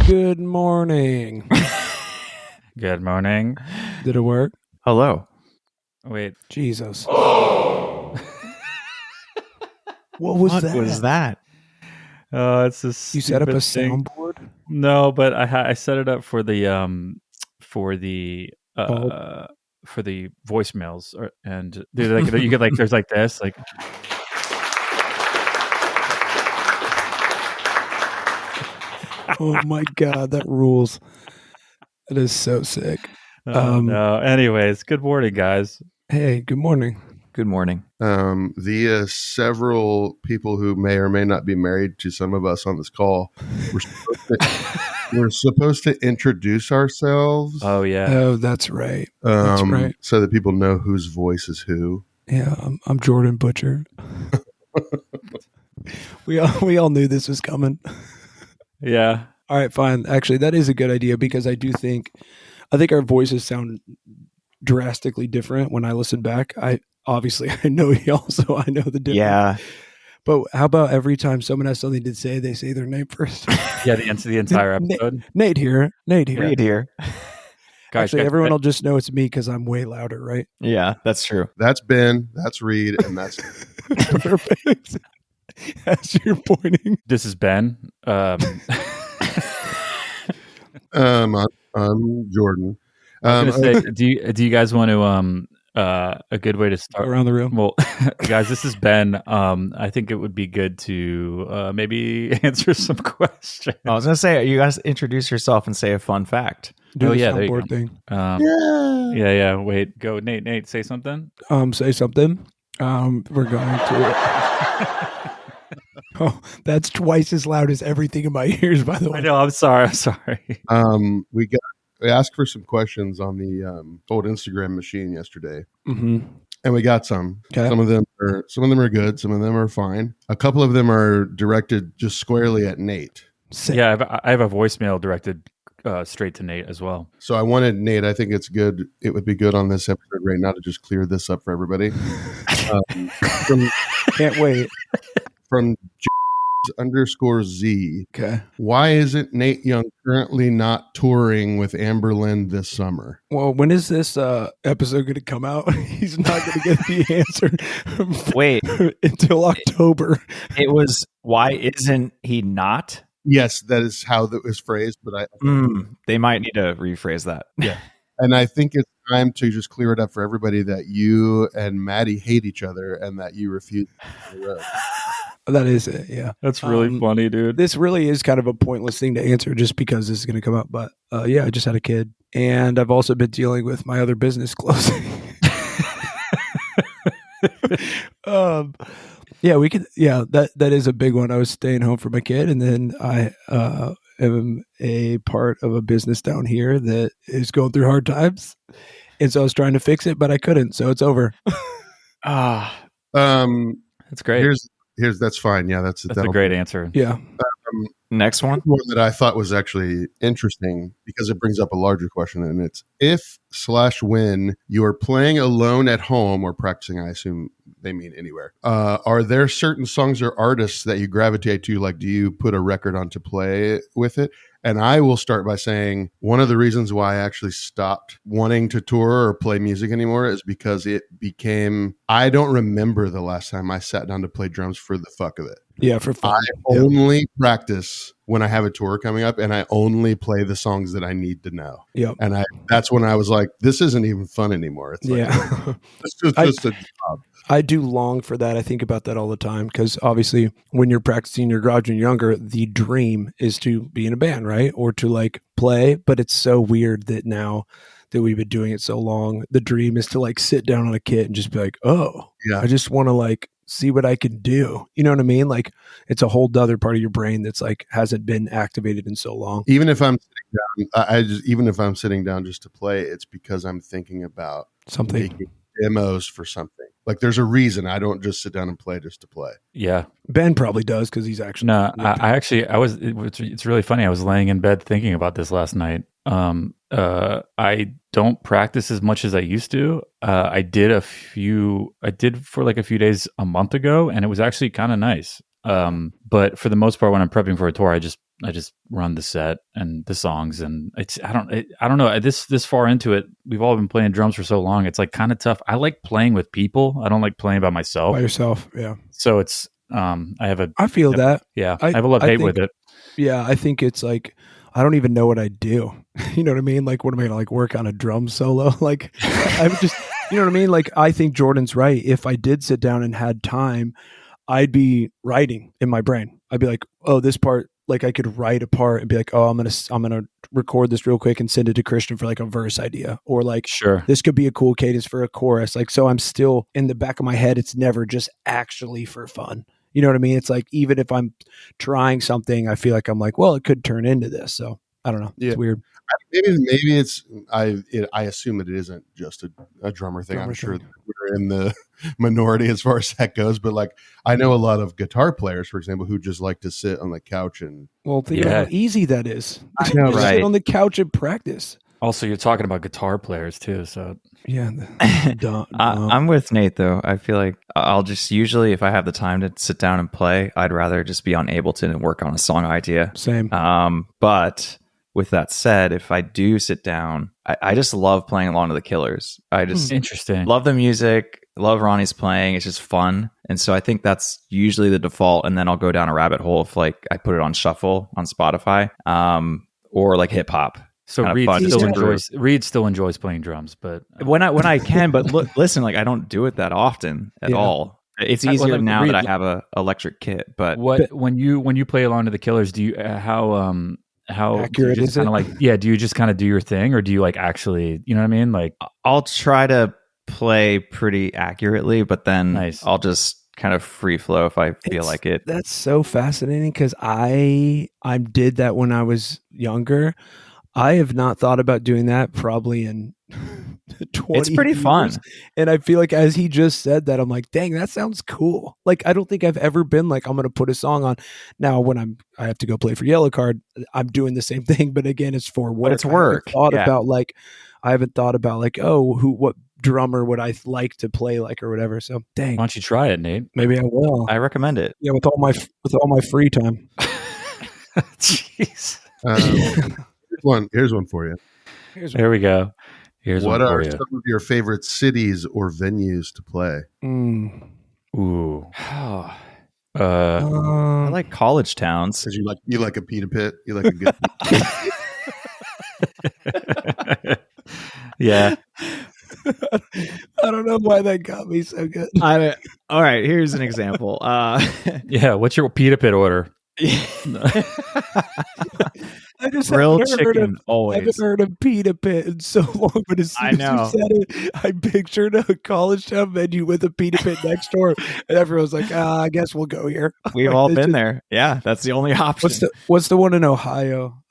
Good morning. Good morning. Did it work? Hello. Wait. Jesus. What was that? Was that? It's a You set up a thing. soundboard? No, but I set it up for the voicemails, and dude, like you get like there's like this like. Oh my God, that rules. That is so sick. No. Anyways, good morning, guys. Hey, good morning. Good morning. Via several people who may or may not be married to some of us on this call, we're supposed to introduce ourselves. Oh yeah. Oh, that's right. That's right. So that people know whose voice is who. Yeah, I'm Jordan Butcher. We all knew this was coming. Yeah. All right, fine. Actually, that is a good idea because I think our voices sound drastically different when I listen back. I know y'all, so I know the difference. Yeah. But how about every time someone has something to say, they say their name first? Yeah, the entire episode. Nate here. Reed here. Guys, Actually, everyone will just know it's me because I'm way louder, right? Yeah, that's true. That's Ben, that's Reed, and that's Perfect. As you're pointing. This is Ben. I'm Jordan. I was gonna say, do you guys want to a good way to start Around the room? Well, guys, this is Ben. I think it would be good to maybe answer some questions. I was going to say, you guys introduce yourself and say a fun fact. Do the there you soundboard go. thing. Yeah. Wait, go, Nate. Say something. Say something. We're going to. Oh, that's twice as loud as everything in my ears. By the way, I know. I'm sorry. we asked for some questions on the old Instagram machine yesterday, mm-hmm. and we got some. Okay. Some of them are good. Some of them are fine. A couple of them are directed just squarely at Nate. Yeah, I have a voicemail directed straight to Nate as well. So I wanted Nate. I think it's good. It would be good on this episode right now to just clear this up for everybody. Can't wait. From _Z. Okay. Why isn't Nate Young currently not touring with Amber Lynn this summer? Well, when is this episode going to come out? He's not going to get the answer. Wait. Until October. It was, why isn't he not? Yes, that is how that was phrased, but They might need to rephrase that. Yeah. And I think it's time to just clear it up for everybody that you and Maddie hate each other and that you refuse to go on the road. That is it, yeah. That's really funny, dude. This really is kind of a pointless thing to answer just because this is going to come up. But yeah, I just had a kid. And I've also been dealing with my other business closing. Yeah, that is a big one. I was staying home for my kid. And then I am a part of a business down here that is going through hard times. And so I was trying to fix it, but I couldn't. So it's over. That's great. That's fine. Yeah, that's a great answer. Yeah. Next one that I thought was actually interesting because it brings up a larger question, and it's if/when you are playing alone at home or practicing, I assume they mean anywhere, are there certain songs or artists that you gravitate to? Like, do you put a record on to play with it? And I will start by saying one of the reasons why I actually stopped wanting to tour or play music anymore is because it became, I don't remember the last time I sat down to play drums for the fuck of it. Yeah, for fun. I only practice when I have a tour coming up, and I only play the songs that I need to know. Yep. And that's when I was like, this isn't even fun anymore. It's like, it's just a job. I do long for that. I think about that all the time because obviously when you're practicing in your garage and younger, the dream is to be in a band, right? Or to like play. But it's so weird that now that we've been doing it so long, the dream is to like sit down on a kit and just be like, oh, yeah, I just want to like see what I can do. You know what I mean? Like it's a whole other part of your brain that's like hasn't been activated in so long. Even if I'm sitting down, even if I'm sitting down just to play, it's because I'm thinking about something, making demos for something. Like there's a reason I don't just sit down and play just to play. Yeah. Ben probably does because he's actually. No, it's really funny. I was laying in bed thinking about this last night. I don't practice as much as I used to. I did for like a few days a month ago, and it was actually kind of nice. But for the most part, when I'm prepping for a tour, I just run the set and the songs, and I don't know, this far into it, we've all been playing drums for so long. It's like kind of tough. I like playing with people. I don't like playing by myself. By yourself, yeah. So it's I feel that. I have a love hate with it. Yeah, I think it's like I don't even know what I do. You know what I mean? Like, what am I gonna like work on a drum solo? Like, I'm just, you know what I mean? Like, I think Jordan's right. If I did sit down and had time, I'd be writing in my brain. I'd be like, oh, this part, like I could write a part and be like, oh, I'm gonna record this real quick and send it to Christian for like a verse idea, or like, Sure, this could be a cool cadence for a chorus. Like, so I'm still in the back of my head. It's never just actually for fun. You know what I mean? It's like, even if I'm trying something, I feel like I'm like, well, it could turn into this. So I don't know. Yeah. It's weird. Maybe it's I assume that it isn't just a drummer thing. I'm sure that we're in the minority as far as that goes, but like I know a lot of guitar players, for example, who just like to sit on the couch and think about how easy that is. I know, Just right? sit on the couch and practice. also you're talking about guitar players too, so Yeah, I'm with Nate though. I feel like I'll just usually, if I have the time to sit down and play, I'd rather just be on Ableton and work on a song idea. same. But with that said, if I do sit down, I just love playing along to the Killers. I just interesting. love the music, love Ronnie's playing. It's just fun. And so I think that's usually the default. And then I'll go down a rabbit hole if like I put it on shuffle on Spotify, or like hip hop. So Kinda Reed fun to still enjoys playing drums, but when I can, but listen, like I don't do it that often at all. It's easier now Reed, that I have a electric kit. But when you play along to the Killers, do you how Accurate is it? kind of like, yeah, do you just kind of do your thing, or do you like actually, you know what I mean? Like, I'll try to play pretty accurately, but then Nice. I'll just kind of free flow if I feel like it. That's so fascinating because I did that when I was younger. I have not thought about doing that probably in 20 It's pretty years. fun. And I feel like as he just said that, I'm like, dang, that sounds cool. Like, I don't think I've ever been like, I'm going to put a song on. Now, when I have to go play for Yellow Card, I'm doing the same thing. But again, it's for work. it's work. I haven't thought about like, oh, what drummer would I like to play like or whatever. So dang, why don't you try it, Nate? maybe I will. I recommend it. Yeah, with all my free time. Jeez. here's one for you. There we go. Here's What one for are you. some of your favorite cities or venues to play? Ooh. I I like college towns. Because you like a pita pit, you like a good. Yeah. I don't know why that got me so good. All right. Here's an example. Yeah. What's your pita pit order? I just Grilled haven't heard chicken of, always. I haven't heard of pita pit in so long, but as soon I as know. you said it, I pictured a college town venue with a pita pit next door, and everyone's like, I guess we'll go here. We've all been there. Yeah, that's the only option. What's the one in Ohio?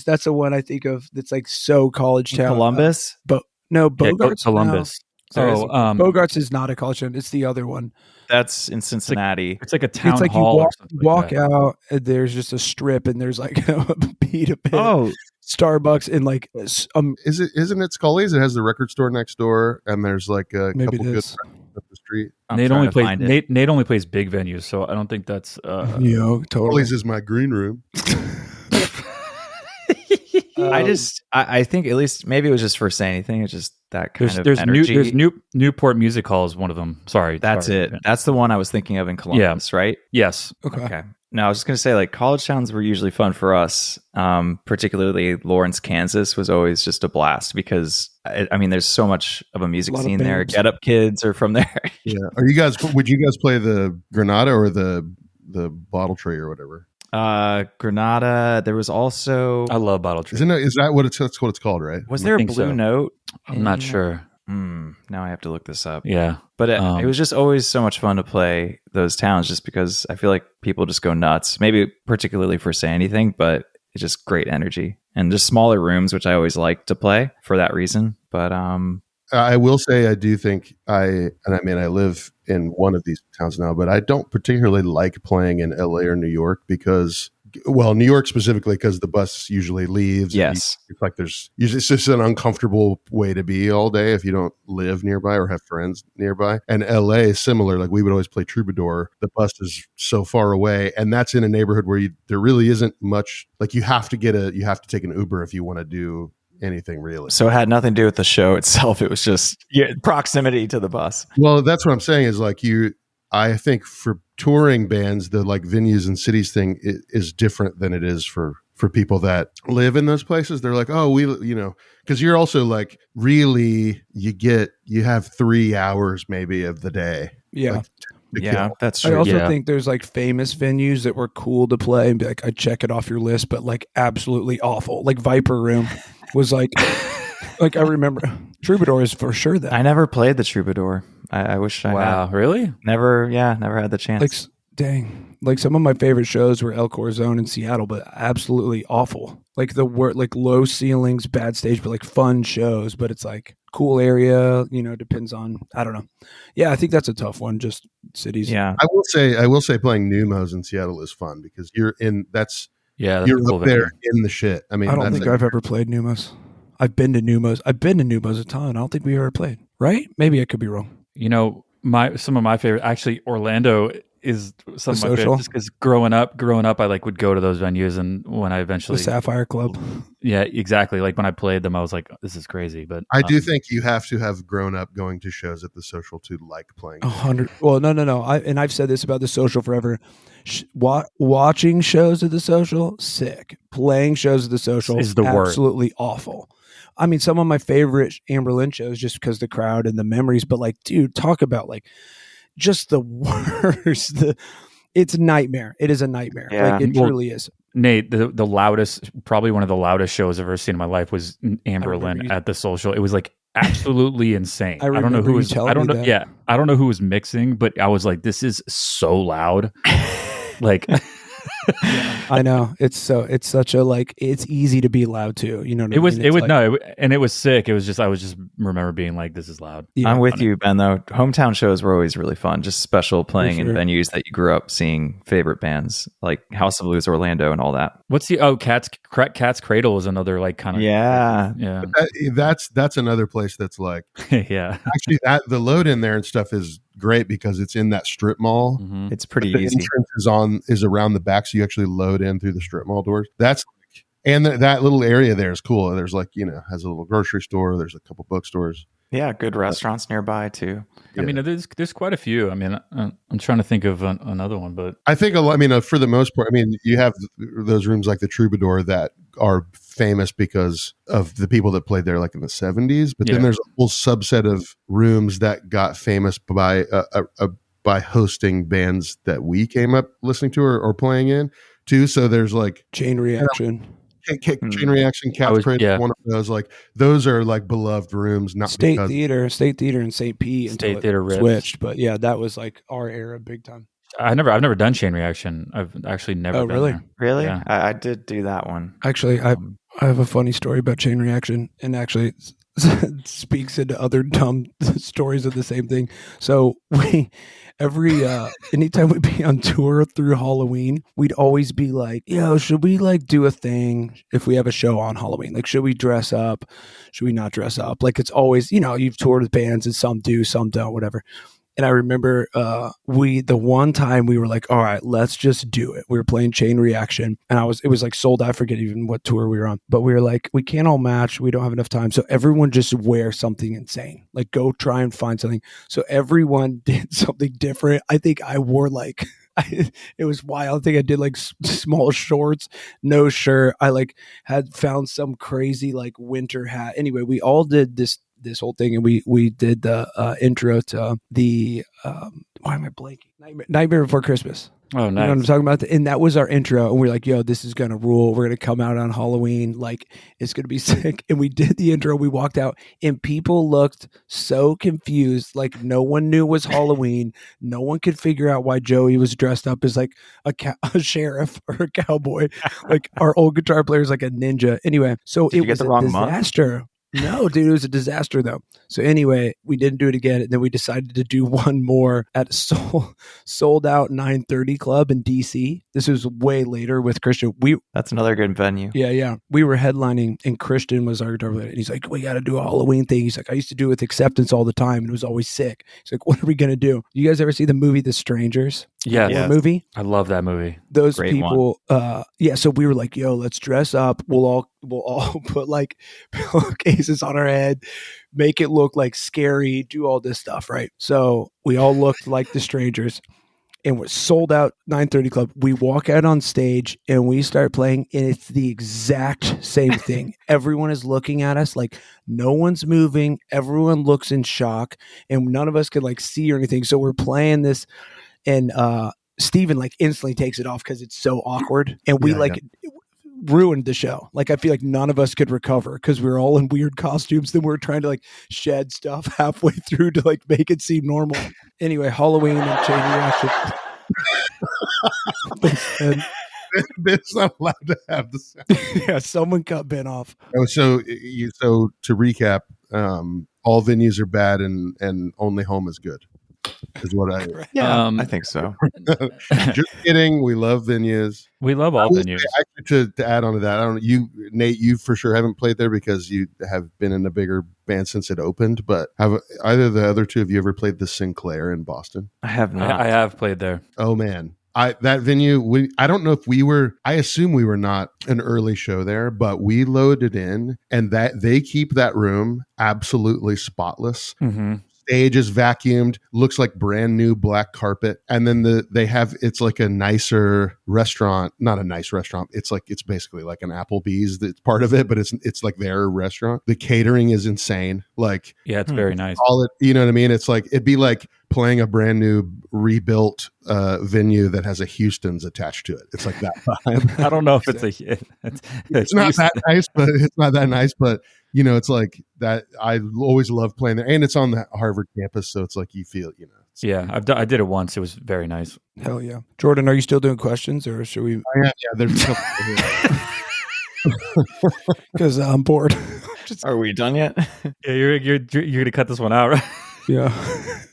That's the one I think of that's like so college town. Columbus? No, Yeah, Bogarts. Columbus. No. Bogarts is not a college town. It's the other one. That's in Cincinnati. It's like a town It's like hall. you or something like walk that. out, and there's just a strip, and there's like a pita pit, Oh, Starbucks, and like Isn't it Scully's? It has the record store next door, and there's like a maybe couple it good is. up the street. I'm Nate trying only to plays find it. Nate only plays big venues, so I don't think that's Totally. Scully's is my green room. I think at least maybe it was just for saying anything. It's just that kind of energy. there's Newport Music Hall is one of them. Sorry, That's sorry. it. That's the one I was thinking of in Columbus, right? Yes. Okay. No, I was just going to say, like, college towns were usually fun for us. Particularly Lawrence, Kansas was always just a blast because, I mean, there's so much of a music A lot of scene there. bands. Get Up Kids are from there. Yeah. Would you guys play the Granada or the Bottle Tree or whatever? Granada. There was also, I love Bottle Tree. Is that what it's called, right? was I there a think Blue so. Note? I'm not sure. Now I have to look this up. Yeah. But it was just always so much fun to play those towns just because I feel like people just go nuts. Maybe particularly for Say Anything, but it's just great energy. And just smaller rooms, which I always like to play for that reason. But I will say I do think I live in one of these towns now, but I don't particularly like playing in LA or New York because well, New York specifically, because the bus usually leaves. Yes. It's like there's usually, it's just an uncomfortable way to be all day if you don't live nearby or have friends nearby. And LA is similar. Like we would always play Troubadour. The bus is so far away, and that's in a neighborhood where there really isn't much. Like you have to take an Uber if you want to do anything really. So it had nothing to do with the show itself. It was just proximity to the bus. Well, that's what I'm saying is like I think for touring bands, the like venues and cities thing is different than it is for people that live in those places. They're like, oh, because you're also like really you have 3 hours maybe of the day. Yeah. Like, to Yeah, kill. that's I true. also Yeah. think there's like famous venues that were cool to play and be like, I check it off your list, but like absolutely awful. Like Viper Room was like I remember Troubadour is for sure that. I never played the Troubadour. I wish I Wow, had. really? Never had the chance. Like dang, like some of my favorite shows were El Corazon in Seattle, but absolutely awful. Like the word, like low ceilings, bad stage, but like fun shows. But it's like cool area, depends on, I don't know. Yeah, I think that's a tough one. Just cities. yeah. I will say playing Numos in Seattle is fun because you're That's you're a cool up there venue. in the shit. I mean, I don't that's think I've ever played Numos. I've been to Numos. I've been to Numos a ton. I don't think we ever played. Right? Maybe I could be wrong. Some of my favorite, actually, Orlando is some The of my Social? favorite. Just because growing up, I like would go to those venues, and when I The eventually, Sapphire Club. yeah, exactly. Like when I played them, I was like, this is crazy. But I do think you have to have grown up going to shows at the Social to like playing. 100. Well, no. I've said this about the Social forever. Watching shows at the Social, sick. Playing shows at the Social Is the worst. absolutely awful. I mean, some of my favorite Amber Lynn shows just because the crowd and the memories. But like, dude, talk about like just the worst. It's a nightmare. It is a nightmare. Yeah. Like it Well, truly is. Nate, the loudest, probably one of the loudest shows I've ever seen in my life was Amber remember Lynn you- at the Social. It was like absolutely insane. I don't know remember who you was. telling I don't me know. that. Yeah, I don't know who was mixing, but I was like, this is so loud. Like, I know. It's such a like. It's easy to be loud too. You know what I it was. mean? It It's was like- no, and it was sick. It was just. I was just remember being like, this is loud. Yeah. I'm with you, Ben, though. Hometown shows were always really fun. Just special playing in sure. venues that you grew up seeing favorite bands like House of Blues Orlando and all that. What's the Cat's Cradle is another like kind of Yeah. yeah That's another place that's like yeah. actually that the load in there and stuff is great because it's in that strip mall. Mhm. It's pretty The easy. entrance is around the back, so you actually load in through the strip mall doors. That's like, and that little area there is cool. There's like has a little grocery store. There's a couple bookstores. Yeah, good restaurants nearby too. I mean, there's quite a few. I mean, I'm trying to think of another one, but I think for the most part, I mean, you have those rooms like the Troubadour that are famous because of the people that played there like in the 70s. But Yeah. then there's a whole subset of rooms that got famous by hosting bands that we came up listening to or playing in too. So there's like Chain Reaction. Chain Reaction, Cat's Cradle, yeah. one of those. Like those are like beloved rooms, not State because Theater in St. Pete until State it Theater rips. switched. But yeah, that was like our era big time. I've never done Chain Reaction. I've actually never. Oh, been really? there. Really? Yeah. I did do that one. Actually, I have a funny story about Chain Reaction, and actually it speaks into other dumb stories of the same thing. So we anytime we'd be on tour through Halloween, we'd always be like, yo, should we like do a thing if we have a show on Halloween? Like, should we dress up? Should we not dress up? Like, it's always, you've toured with bands and some do, some don't, whatever. And I remember the one time we were like, all right, let's just do it. We were playing Chain Reaction, and it was like sold out. I forget even what tour we were on, but we were like, we can't all match. We don't have enough time. So everyone just wear something insane. Like go try and find something. So everyone did something different. I think I wore like, it was wild. I think I did like small shorts, no shirt. I like had found some crazy like winter hat. Anyway, we all did this whole thing, and we did the intro to the why am I blanking? Nightmare Before Christmas. Oh, You know what I'm nice. talking about? And that was our intro. And we're like, yo, this is gonna rule. We're gonna come out on Halloween. Like, it's gonna be sick. And we did the intro. We walked out, and people looked so confused. Like no one knew it was Halloween. No one could figure out why Joey was dressed up as like a sheriff or a cowboy. Like our old guitar player is like a ninja. Anyway, so Did you it get was the a wrong month? disaster. No, dude, it was a disaster though. So anyway, we didn't do it again, and then we decided to do one more at a sold out 930 club in DC. This was way later with Christian. That's another good venue. Yeah. We were headlining and Christian was our guitar player. And he's like, we got to do a Halloween thing. He's like, I used to do it with Acceptance all the time and it was always sick. He's like, what are we going to do? You guys ever see the movie The Strangers? Yeah. Yeah. Movie? I love that movie. Those Great people, so we were like, yo, let's dress up. We'll all put like pillowcases on our head, make it look like scary, do all this stuff, right? So we all looked like The Strangers. And we're sold out 9:30 Club. We walk out on stage and we start playing, and it's the exact same thing. Everyone is looking at us like no one's moving. Everyone looks in shock, and none of us could like see or anything. So we're playing this, and Steven like instantly takes it off because it's so awkward, and we ruined the show. Like I feel like none of us could recover because we were all in weird costumes. Then we are trying to like shed stuff halfway through to like make it seem normal. Anyway, Halloween and Chain Reaction. And Ben's not allowed to have the sound. yeah, someone cut Ben off. So to recap, all venues are bad and only home is good. Is what I. Yeah, I think so. Just kidding. We love venues. We love all venues. Actually, to add on to that, I don't. You, Nate, you for sure haven't played there because you have been in a bigger band since it opened. But have either the other two of you ever played the Sinclair in Boston? I have not. I have played there. Oh man. That venue, I don't know if we were, I assume we were not an early show there, but we loaded in and that they keep that room absolutely spotless. Mm-hmm. Stage is vacuumed, looks like brand new black carpet. And then they have, it's like a nicer restaurant, not a nice restaurant. It's basically like an Applebee's that's part of it, but it's like their restaurant. The catering is insane. Like, yeah, it's very nice. All it, you know what I mean? It's like, it'd be like playing a brand new rebuilt venue that has a Houston's attached to it. It's like that vibe. I don't know if it's it's not that nice, but it's not that nice, but you know, it's like that. I always love playing there, and it's on the Harvard campus, so it's like you feel, you know. Yeah, I did it once. It was very nice. Hell yeah, Jordan, are you still doing questions, or should we? Yeah, there's a couple because I'm bored. Are we done yet? Yeah, you're gonna cut this one out, right? Yeah.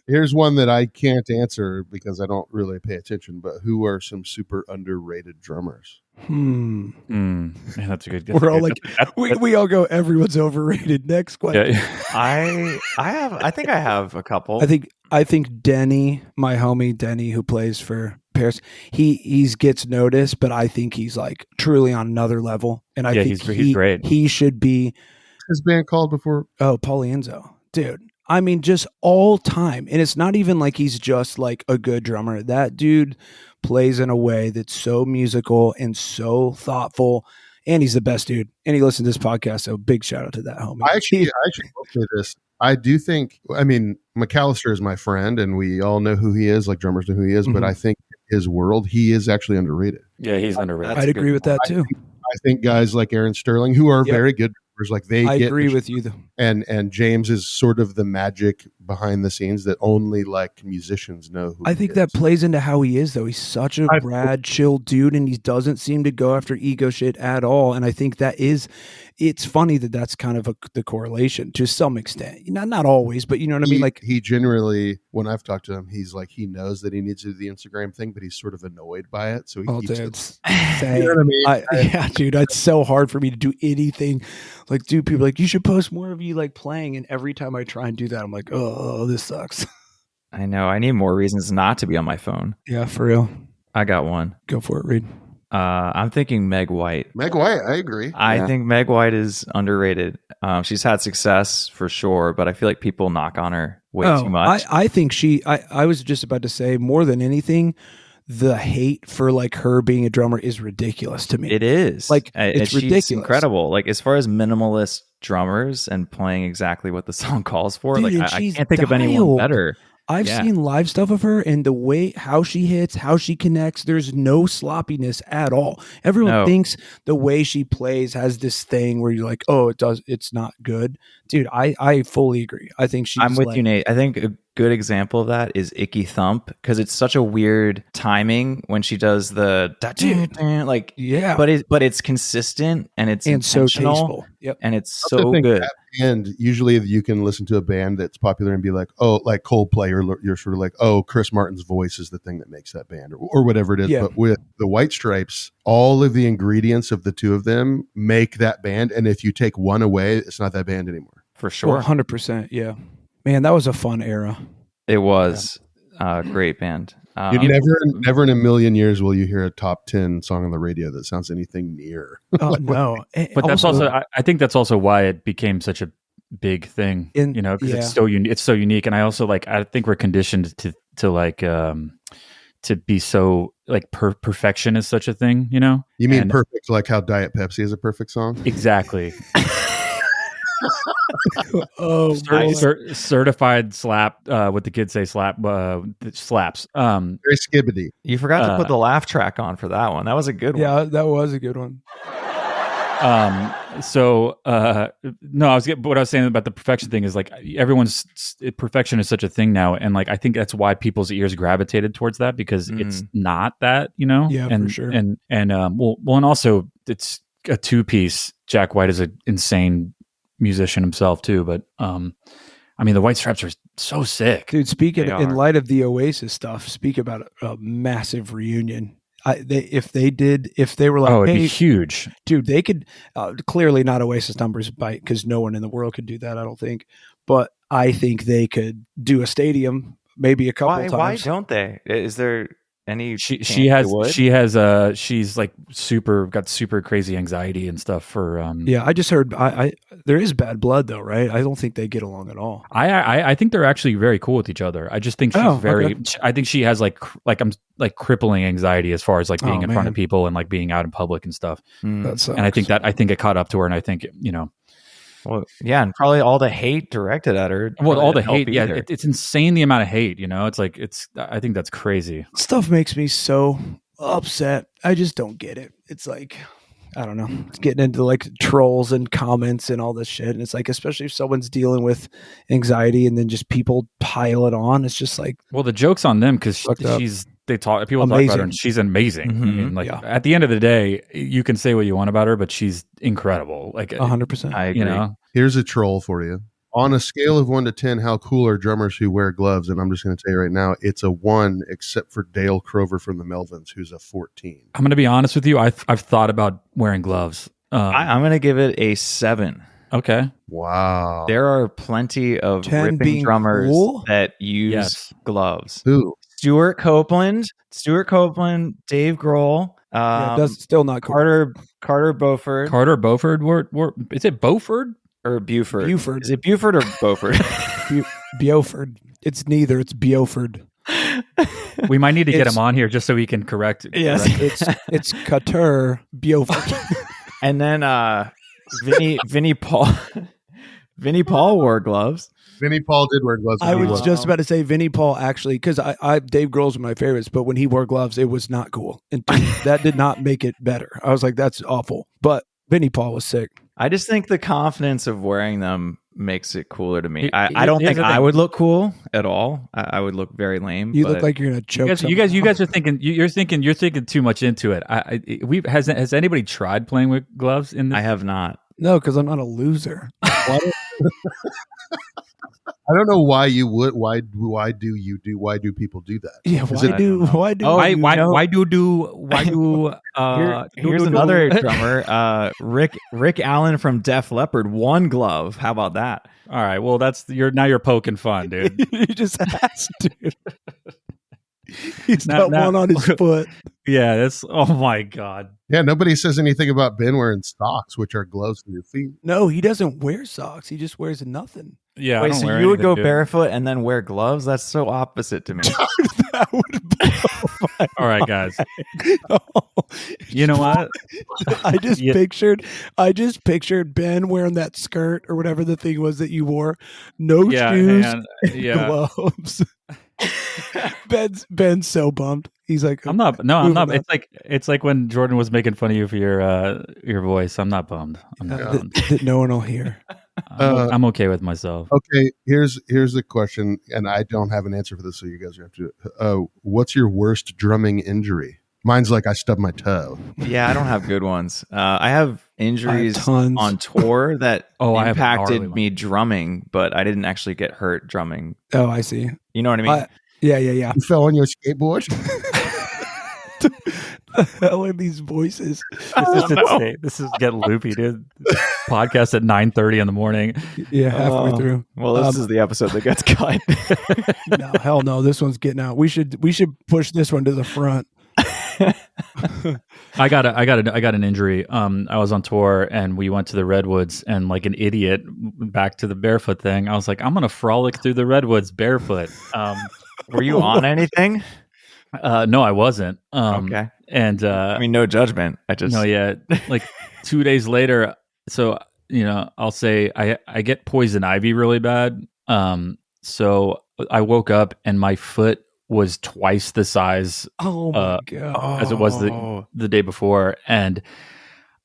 Here's one that I can't answer because I don't really pay attention. But who are some super underrated drummers? Man, that's a good. We're all like, we all go. Everyone's overrated. Next question. Yeah. I think I have a couple. I think Denny, my homie Denny, who plays for Paris, he gets noticed, but I think he's like truly on another level. And I think he's great. He should be. His band called before? Oh, Paulienzo, dude. I mean, just all time. And it's not even like he's just like a good drummer. That dude plays in a way that's so musical and so thoughtful. And he's the best dude. And he listens to this podcast. So big shout out to that homie. I actually will say this. I do think, I mean, McAllister is my friend and we all know who he is, like drummers know who he is, but I think in his world, he is actually underrated. Yeah, he's underrated. I'd agree with that too. I think guys like Aaron Sterling, who are very good drummers, like I agree with you though. And James is sort of the magic behind the scenes that only like musicians know who I think that plays into how he is though. He's such a rad, chill dude and he doesn't seem to go after ego shit at all. And I think it's funny that's kind of the correlation to some extent. Not always, but you know what I mean? Like he generally, when I've talked to him, he's like, he knows that he needs to do the Instagram thing, but he's sort of annoyed by it. So he keeps it. You know what I mean? Yeah, dude, it's so hard for me to do anything. Like, dude, people are like, you should post more of you like playing. And every time I try and do that, I'm like, oh, this sucks. I know. I need more reasons not to be on my phone. Yeah, for real. I got one. Go for it, Reed. I'm thinking Meg White. Meg White, I agree. I think Meg White is underrated. She's had success for sure, but I feel like people knock on her way too much. I think I was just about to say, more than anything, the hate for like her being a drummer is ridiculous to me. It is. Like, it's ridiculous. She's incredible. Like, as far as minimalist drummers and playing exactly what the song calls for, dude, like I can't think of anyone better. I've seen live stuff of her and the way how she hits, how she connects, there's no sloppiness at all. Everyone thinks the way she plays has this thing where you're like, oh, it's not good. Dude, I fully agree. I think I'm with you, Nate. I think a good example of that is Icky Thump, because it's such a weird timing when she does the like, yeah, but it's consistent and it's intentional, so tasteful. Yep. And it's so good. And usually you can listen to a band that's popular and be like, oh, like Coldplay, or you're sort of like, oh, Chris Martin's voice is the thing that makes that band, or whatever it is. Yeah. But with the White Stripes, all of the ingredients of the two of them make that band. And if you take one away, it's not that band anymore. For sure. 100%. Yeah. Man, that was a fun era. It was a great band. Never in a million years will you hear a top 10 song on the radio that sounds anything near. Oh, no. But that's also I think that's also why it became such a big thing, because it's so unique. And I also I think we're conditioned to be so perfection is such a thing, You mean perfect, like how Diet Pepsi is a perfect song? Exactly. Oh, certified slap, what the kids say, slaps. Very skibbity. You forgot to put the laugh track on for that one. That was a good one. Yeah, that was a good one. What I was saying about the perfection thing is perfection is such a thing now, and I think that's why people's ears gravitated towards that, because it's not that, Yeah, and, for sure. and also it's a two-piece. Jack White is an insane musician himself too, but the White Stripes are so sick, dude. Speaking in light of the Oasis stuff, speak about a massive reunion. If they were like, it'd hey, be huge, dude, they could clearly not Oasis numbers because no one in the world could do that, I don't think. But I think they could do a stadium maybe a couple times. Why don't they? Is there any? She's got super crazy anxiety and stuff for. Yeah, I just heard. There is bad blood though, right? I don't think they get along at all. I think they're actually very cool with each other. I just think she's okay. I think she has crippling anxiety as far as being in front of people and being out in public and stuff. And I think it caught up to her, and I think Well, yeah, and probably all the hate directed at her. Well, all the hate, it's insane the amount of hate. I think that's crazy. Stuff makes me so upset. I just don't get it. It's I don't know. It's getting into trolls and comments and all this shit. And it's especially if someone's dealing with anxiety and then just people pile it on. It's just well, the joke's on them because people talk about her and she's amazing. Mm-hmm. I mean, at the end of the day, you can say what you want about her, but she's incredible. 100%. I agree. Here's a troll for you. On a scale of 1 to 10, how cool are drummers who wear gloves? And I'm just going to tell you right now, it's a 1, except for Dale Crover from the Melvins, who's a 14. I'm going to be honest with you. I've thought about wearing gloves. I'm going to give it a 7. Okay. Wow. There are plenty of ripping drummers that use gloves. Who? Stuart Copeland, Dave Grohl. That's still not cool. Carter Beauford. Carter Beauford. Is it Beauford? Or Buford? Buford. Is it Buford or Beauford? Beauford. It's neither. It's Beauford. We might need to get him on here just so he can correct it. Yes. It's Qatar Beauford. And then Vinnie Paul wore gloves. Vinnie Paul did wear gloves. I was just about to say Vinnie Paul actually, because Dave Grohl's one of my favorites, but when he wore gloves, it was not cool. And that did not make it better. I was like, that's awful. But Vinnie Paul was sick. I just think the confidence of wearing them makes it cooler to me. I don't think I would look cool at all. I would look very lame. You look like you're gonna choke. You guys are thinking. You're thinking too much into it. Has anybody tried playing with gloves in this? I have not. No, because I'm not a loser. I don't know why you would. Why do people do that? Yeah. Here's another drummer, Rick Allen from Def Leppard. 1 glove. How about that? All right. Well, you're poking fun, dude. You just asked, dude. He's got one on his foot. Yeah, that's. Oh my god. Yeah, nobody says anything about Ben wearing socks, which are gloves for your feet. No, he doesn't wear socks. He just wears nothing. Yeah. Wait, so you would go barefoot and then wear gloves? That's so opposite to me. That would blow. All right, guys. You know what? I just pictured Ben wearing that skirt or whatever the thing was that you wore. No shoes, gloves. Ben's so bummed. He's like, I'm not. No, I'm not. It's like when Jordan was making fun of you for your voice. I'm not bummed. That no one will hear. I'm okay with myself. Okay, here's the question, and I don't have an answer for this, so you guys are have to. What's your worst drumming injury? Mine's like I stubbed my toe. Yeah, I don't have good ones. I have injuries tons. on tour that Oh, I have a gnarly impacted one. me drumming, but I didn't actually get hurt drumming. Oh, I see. You know what I mean? Yeah. You fell on your skateboard. The hell are these voices? This is insane. This is getting loopy, dude. Podcast at 9:30 in the morning. Yeah, halfway through. Well, this is the episode that gets cut. No, hell no. This one's getting out. We should push this one to the front. I got an injury. I was on tour and we went to the redwoods, and like an idiot, back to the barefoot thing. I was like, I'm gonna frolic through the redwoods barefoot. Were you on anything? No, I wasn't. Okay. And I mean, no judgment. I just no, yeah. Like 2 days later, so I'll say I get poison ivy really bad. So I woke up and my foot was twice the size Oh my god! as it was the day before, and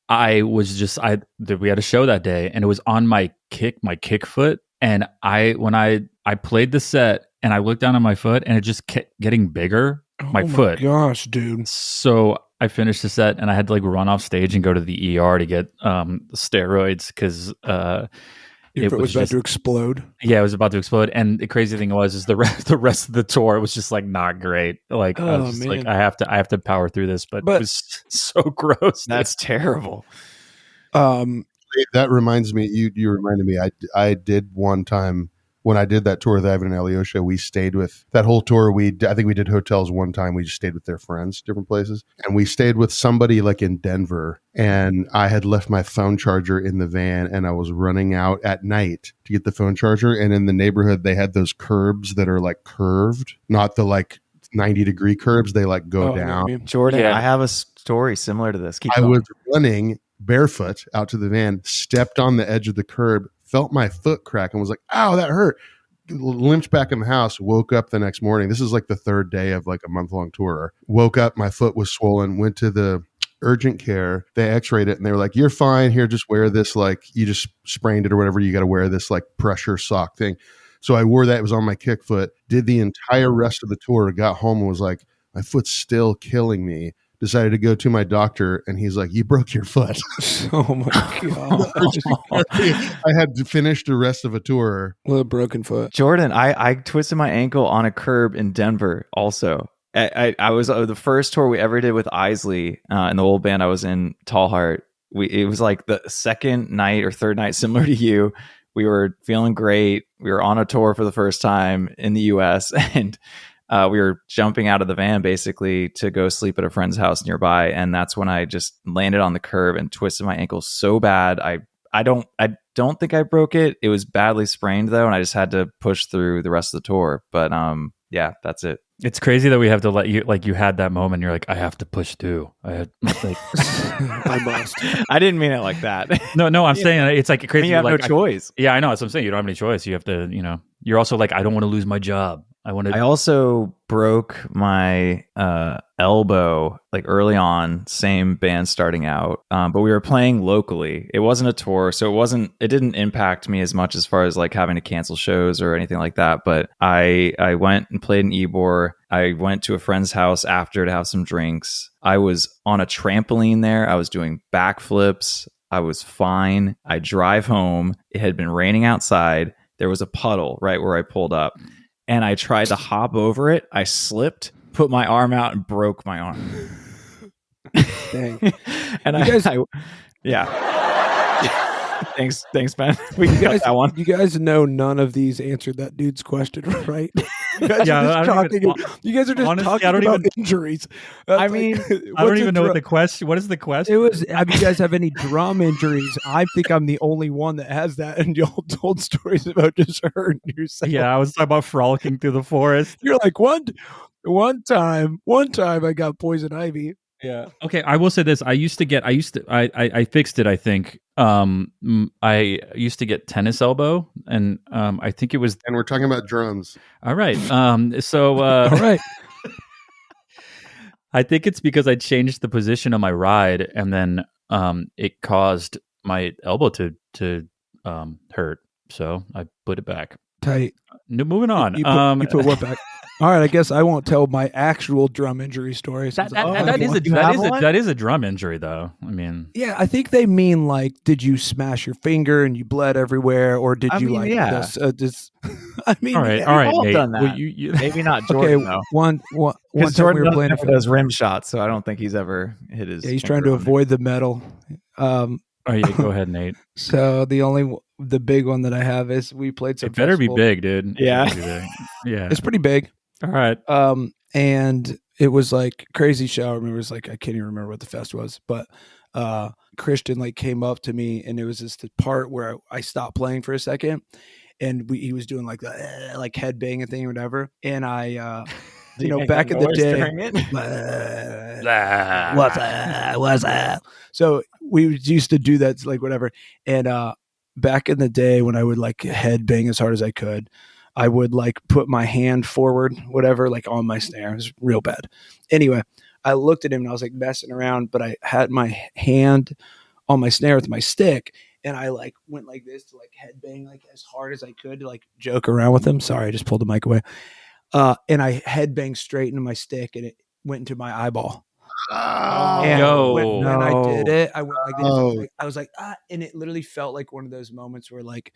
I was just we had a show that day, and it was on my kick foot, and when I played the set and I looked down on my foot and it just kept getting bigger, my foot. Gosh, dude. So I finished the set and I had to like run off stage and go to the ER to get steroids because Your foot was about just to explode. Yeah, it was about to explode. And the crazy thing is the rest of the tour was just like not great. Like I was just like, I have to power through this, but it was so gross. That's terrible. That reminds me. You reminded me. I did one time when I did that tour with Ivan and Alyosha. We stayed with that whole tour. I think we did hotels one time. We just stayed with their friends, different places, and we stayed with somebody like in Denver. And I had left my phone charger in the van, and I was running out at night to get the phone charger. And in the neighborhood, they had those curbs that are like curved, not the like 90-degree curbs. They like go down. Jordan, Yeah. I have a story similar to this. Keep I going. was running barefoot out to the van, stepped on the edge of the curb, felt my foot crack, and was like, ow, that hurt. Limped back in the house, woke up the next morning. This is like the third day of like a month-long tour. Woke up, my foot was swollen, went to the urgent care. They x-rayed it and they were like, you're fine. Here, just wear this, like you just sprained it or whatever. You got to wear this like pressure sock thing. So I wore that. It was on my kick foot. Did the entire rest of the tour, got home and was like, my foot's still killing me. Decided to go to my doctor, and he's like, you broke your foot. Oh my god! I had to finish the rest of a tour. With a broken foot. Jordan, I twisted my ankle on a curb in Denver also. I was the first tour we ever did with Isley and the old band I was in, Tall Heart. It was like the second night or third night, similar to you. We were feeling great. We were on a tour for the first time in the US, and we were jumping out of the van basically to go sleep at a friend's house nearby. And that's when I just landed on the curb and twisted my ankle so bad. I don't think I broke it. It was badly sprained though, and I just had to push through the rest of the tour. But yeah, that's it. It's crazy that we have to let you, like you had that moment. You're like, I have to push through. I had like, I must. I didn't mean it like that. no, I'm saying it's like I crazy. mean, you have like, no choice. Yeah, I know. That's what I'm saying. You don't have any choice. You have to, you're also like, I don't want to lose my job. I also broke my elbow like early on, same band starting out, but we were playing locally. It wasn't a tour, so it didn't impact me as much as far as like having to cancel shows or anything like that. But I went and played in Ybor. I went to a friend's house after to have some drinks. I was on a trampoline there. I was doing backflips. I was fine. I drive home. It had been raining outside. There was a puddle right where I pulled up. And I tried to hop over it. I slipped, put my arm out, and broke my arm. Dang. And yeah. Thanks, Ben. We You got guys, that one. you guys know none of these answered that dude's question, right? You guys Yeah, are I just don't talking. even- You guys are just honestly, talking I don't about even- injuries. I mean, I don't even know what the question. What is the question? It was. Have you guys have any drum injuries? I think I'm the only one that has that, and y'all told stories about just hurting yourself. Yeah, I was talking about frolicking through the forest. You're like one time I got poison ivy. Yeah. Okay, I will say this. I fixed it, I think. I used to get tennis elbow, and I think it was And we're talking about drums. all right. So All right. I think it's because I changed the position of my ride, and then it caused my elbow to hurt. So I put it back. Tight. Moving on. You put what back? All right, I guess I won't tell my actual drum injury story. That is a drum injury, though. I mean, yeah, I think they mean like, did you smash your finger and you bled everywhere, or did you like this? I mean, all right, Nate. Nate. Done that. Well, you Maybe not Jordan. Okay, though. one time Jordan we were playing never does rim shots, so I don't think he's ever hit his. Yeah, he's trying to avoid the metal. Oh yeah, go ahead, Nate. So the big one that I have is we played some. It better festival. be big, dude. Yeah. Yeah. It's pretty big. All right. And it was like crazy show. I remember it was like, I can't even remember what the fest was, but Christian like came up to me, and it was just the part where I stopped playing for a second, and he was doing like the like head banging thing or whatever, and I back in the day, what's that? So we used to do that, like whatever, and back in the day when I would like head bang as hard as I could, I would like put my hand forward, whatever, like on my snare. It was real bad. Anyway, I looked at him and I was like messing around, but I had my hand on my snare with my stick, and I like went like this to like headbang like as hard as I could to like joke around with him. Sorry, I just pulled the mic away. And I headbanged straight into my stick, and it went into my eyeball. And when I did it, I went like this. I was like, and it literally felt like one of those moments where like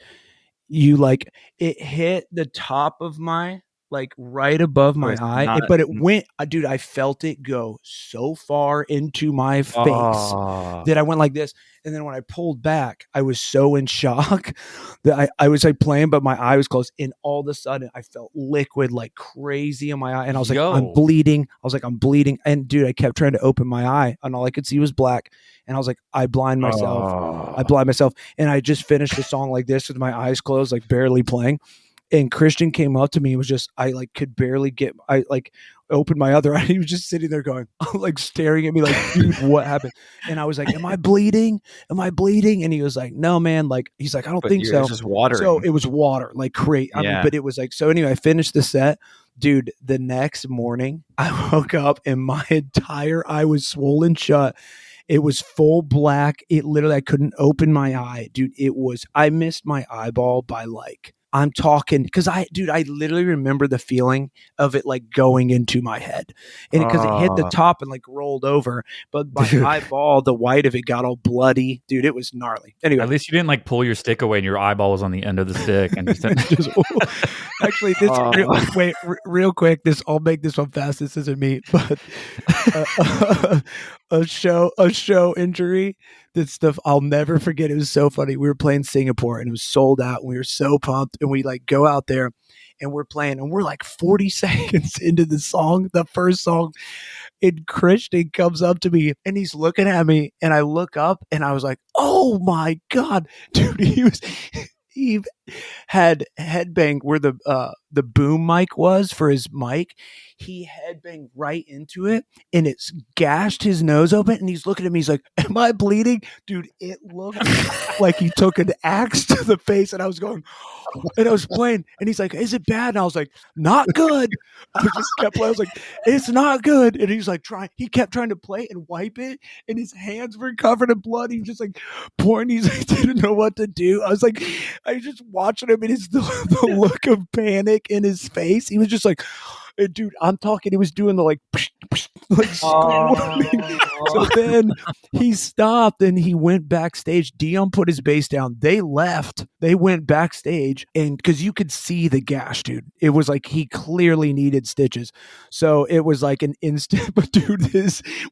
you like it hit the top of my like right above my eye, but it went, dude, I felt it go so far into my face that I went like this. And then when I pulled back, I was so in shock that I was like playing, but my eye was closed, and all of a sudden I felt liquid like crazy in my eye, and I was like, I'm bleeding. I'm bleeding. And dude, I kept trying to open my eye, and all I could see was black. And I was like, I blind myself. And I just finished the song like this with my eyes closed, like barely playing. And Christian came up to me. It was just, I like could barely I like opened my other eye. He was just sitting there going, like staring at me like, dude, what happened? And I was like, am I bleeding? And he was like, no, man. Like, he's like, I don't think so. It was just water. So it was water, like crazy. I mean, but it was like, so anyway, I finished the set. Dude, the next morning I woke up and my entire eye was swollen shut. It was full black. It literally, I couldn't open my eye. Dude, I missed my eyeball by like, I'm talking, because I literally remember the feeling of it like going into my head, and because it hit the top and like rolled over, but my eyeball, the white of it got all bloody. Dude, it was gnarly. Anyway, at least you didn't like pull your stick away and your eyeball was on the end of the stick. And actually, this real quick. I'll make this one fast. This isn't me, but a show injury. That stuff I'll never forget. It was so funny. We were playing Singapore, and it was sold out, and we were so pumped, and we like go out there and we're playing, and we're like 40 seconds into the song, the first song, and Christian comes up to me and he's looking at me, and I look up and I was like, oh my God, dude, he had headbanged where the boom mic was for his mic. He headbanged right into it, and it's gashed his nose open, and he's looking at me. He's like, am I bleeding? Dude, it looked like he took an axe to the face, and I was going, and I was playing, and he's like, is it bad? And I was like, not good. I just kept playing. I was like, it's not good. And he's like, he kept trying to play and wipe it, and his hands were covered in blood. He was just like pouring. He's like, didn't know what to do. I was just watching him, and the look of panic in his face. He was just like, dude, I'm talking. He was doing the like so then he stopped and he went backstage. Dion put his bass down. They left. They went backstage, and because you could see the gash, dude. It was like he clearly needed stitches. So it was like an instant. But dude,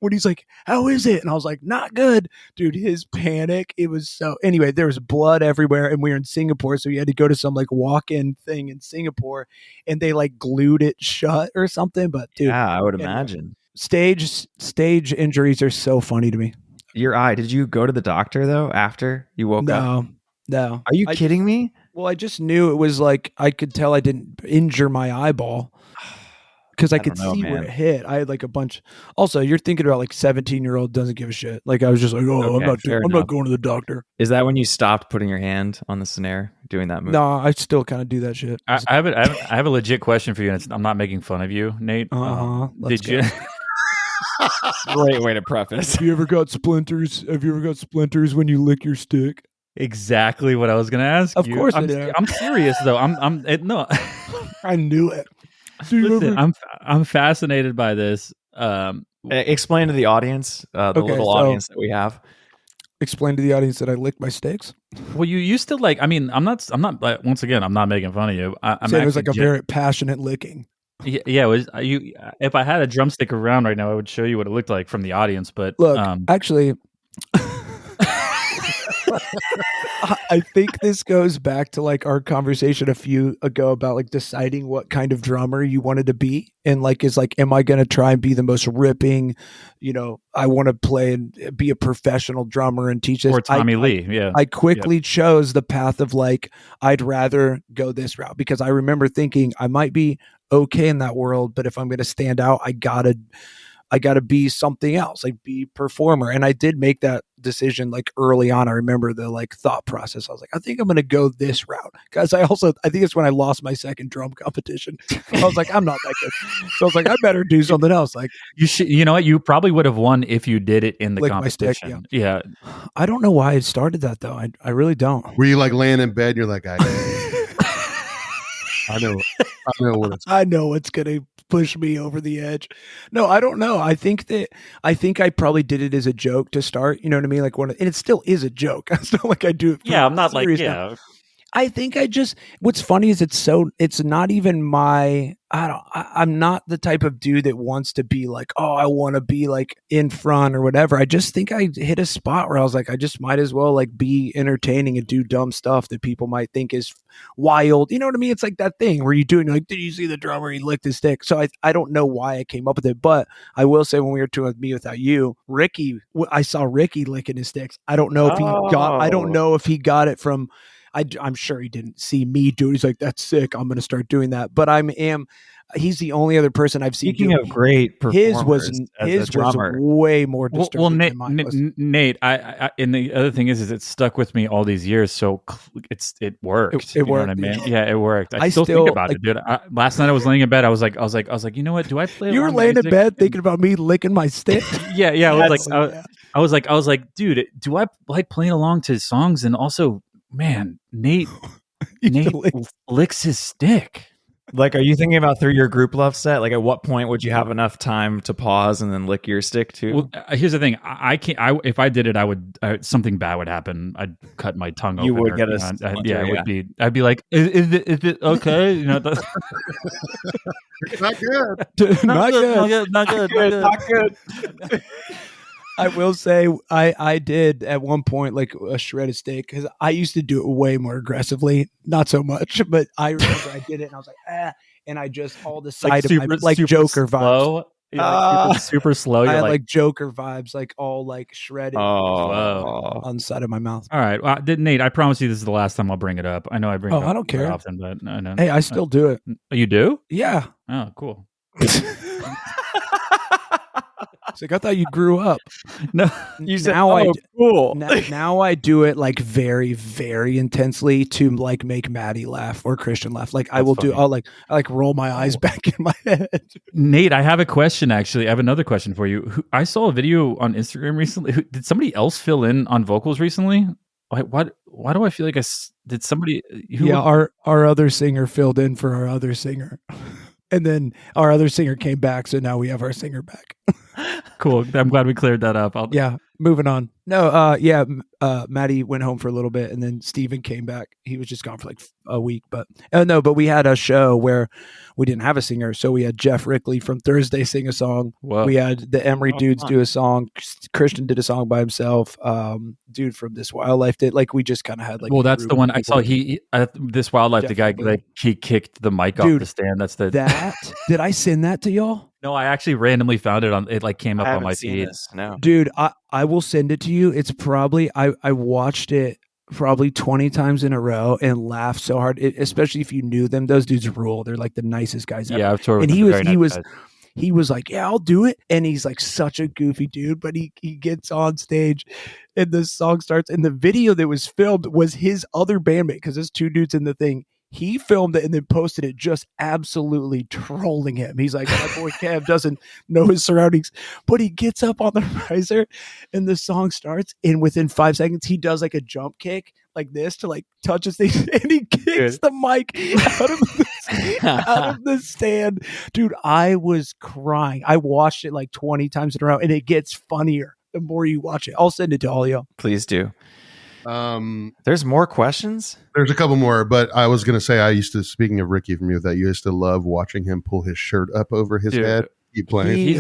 when he's like, how is it? And I was like, not good. Dude, his panic. It was so. Anyway, there was blood everywhere, and we were in Singapore, so he had to go to some like walk-in thing in Singapore, and they like glued it shut or something. But dude, yeah, I would imagine. Stage injuries are so funny to me. Your eye. Did you go to the doctor though after you woke up? No. Are you kidding me? Well, I just knew it was like I could tell I didn't injure my eyeball because I could see where it hit. I had like a bunch. Also, you're thinking about like 17-year-old doesn't give a shit. Like I was just like, I'm not going to the doctor. Is that when you stopped putting your hand on the snare, doing that move? No, I still kind of do that shit. I have a legit question for you, and I'm not making fun of you, Nate. Did you? Great way to preface. Have you ever got splinters? When you lick your stick? exactly what I was going to ask Of you. course I did. I'm serious though. No. I knew it. Do you Listen, remember? I'm fascinated by this. Explain to the audience, the Okay, little so- audience that we have. Explain to the audience that I lick my sticks. Well, you used to like. I mean, I'm not. Once again, I'm not making fun of you. I'm Said it was like actually a very passionate licking. Yeah. It was you? If I had a drumstick around right now, I would show you what it looked like from the audience. But Look, actually, I think this goes back to like our conversation a few ago about like deciding what kind of drummer you wanted to be. And like, is like, am I going to try and be the most ripping, I want to play and be a professional drummer and teach this. or Tommy Lee. Yeah. I quickly chose the path of like, I'd rather go this route because I remember thinking I might be okay in that world, but if I'm going to stand out, I gotta be something else, like be performer. And I did make that decision like early on. I remember the like thought process. I was like, I think I'm going to go this route. Cause I think it's when I lost my second drum competition. I was like, I'm not that good. So I was like, I better do something else. Like You should. You know what? You probably would have won if you did it in the Lick my stick, competition. Yeah. I don't know why I started that though. I really don't. Were you like laying in bed and you're like, I know what it's I know it's going to push me over the edge. No, I don't know. I think I probably did it as a joke to start. You know what I mean? Like and it still is a joke. It's not like I do it. Yeah. I'm not like serious yeah. now. I think what's funny is it's not even I'm not the type of dude that wants to be like, oh, I want to be like in front or whatever. I just think I hit a spot where I was like, I just might as well like be entertaining and do dumb stuff that people might think is wild. You know what I mean? It's like that thing where you're doing like, did you see the drummer? He licked his stick. So I don't know why I came up with it, but I will say when we were touring with Me Without You, I saw Ricky licking his sticks. I don't know if he got it from, I'm sure he didn't see me do it. He's like, that's sick. I'm going to start doing that. But he's the only other person I've seen. Speaking of great performers, his was way more disturbing. Well, than mine was. Nate, I and the other thing is it stuck with me all these years. So it worked. It you know worked. what I mean? Yeah, it worked. I still think about like, it, dude. Last night I was laying in bed. I was like, you know what? Do I play? You were laying in bed thinking about me licking my stick. Yeah. I was like, dude, do I like playing along to songs? And also, man, Nate licks his stick. Like, are you thinking about through your group love set? Like, at what point would you have enough time to pause and then lick your stick too? Well, here's the thing. I can't. If I did it, something bad would happen. I'd cut my tongue open. You would get it would be. I'd be like, is it okay? You know, not good. Not good. Not good. I will say I did at one point like a shredded steak because I used to do it way more aggressively, not so much, but I remember I did it and I was like, and I just all the side of my like Joker slow. vibes. Like super slow. I had like Joker vibes, like all like shredded on the side of my mouth. All right, well, Nate, I promise you this is the last time I'll bring it up. I know I bring it up I don't care often, but I know. Hey, I still do it. You do? Yeah. Oh, cool. It's like I thought you grew up. No, you said, cool. Now I do it like very, very intensely to like make Maddie laugh or Christian laugh. Like I like roll my eyes back in my head. Nate, I have a question. Actually, I have another question for you. I saw a video on Instagram recently. Did somebody else fill in on vocals recently? Why do I feel like did somebody? Our other singer filled in for our other singer. And then our other singer came back, so now we have our singer back. Cool. I'm glad we cleared that up. Moving on. No, Maddie went home for a little bit, and then Steven came back. He was just gone for like a week, but we had a show where we didn't have a singer, so we had Jeff Rickley from Thursday sing a song. Whoa. We had the Emery dudes do a song. Christian did a song by himself. Dude from This Wildlife did. Like we just kind of had like. Well, that's the one I saw. This Wildlife, Jeff, the guy like he kicked the mic off the stand. That's the Did I send that to y'all? No, I actually randomly found it on. It like came up on my feed. No, dude, I will send it to you. It's probably I watched it probably 20 times in a row and laughed so hard. Especially if you knew them, those dudes rule. They're like the nicest guys ever. Yeah, I've toured with them. He was like, yeah, I'll do it. And he's like such a goofy dude, but he gets on stage and the song starts and the video that was filmed was his other bandmate because there's two dudes in the thing. He filmed it and then posted it, just absolutely trolling him. He's like, my boy Kev doesn't know his surroundings, but he gets up on the riser and the song starts, and within 5 seconds he does like a jump kick like this to like touch his thing, and he kicks the mic out of the stand. Dude, I was crying. I watched it like 20 times in a row, and it gets funnier the more you watch it. I'll send it to all y'all. Please do. There's more questions. There's a couple more, but I was going to say, I used to, speaking of Ricky from you, that you used to love watching him pull his shirt up over his head. Keep playing. He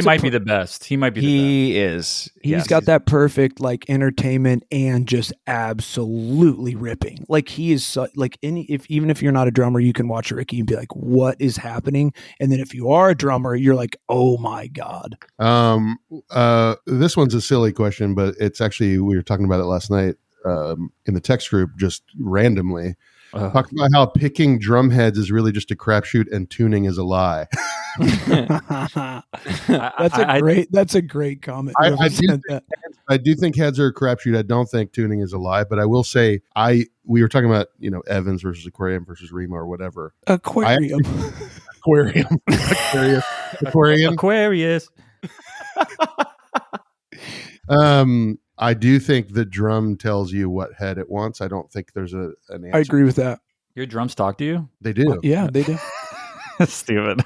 might be the best. He might be the best. He is. He's got that perfect like entertainment and just absolutely ripping. Like he is like even if you're not a drummer, you can watch Ricky and be like, what is happening? And then if you are a drummer, you're like, oh my God. This one's a silly question, but it's actually, we were talking about it last night in the text group, just randomly. Talking about how picking drum heads is really just a crapshoot and tuning is a lie. That's a great comment. I do think heads are a crapshoot. I don't think tuning is a lie, but I will say we were talking about, Evans versus Aquarium versus Remo or whatever. Aquarium. Aquarius. I do think the drum tells you what head it wants. I don't think there's an answer. I agree with that. Your drums talk to you? They do. Yeah, they do. Stupid.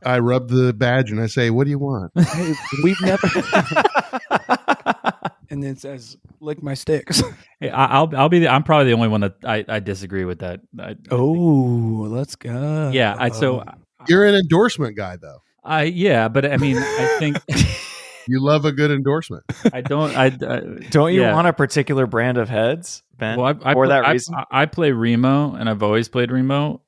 I rub the badge and I say, "What do you want?" Hey, we've never. And then it says, "Lick my sticks." Hey, I'm probably the only one that I disagree with that. Let's go. Yeah. You're an endorsement guy, though. But I mean, I think. You love a good endorsement. I don't. Don't you want a particular brand of heads, Ben? Well, I play Remo, and I've always played Remo.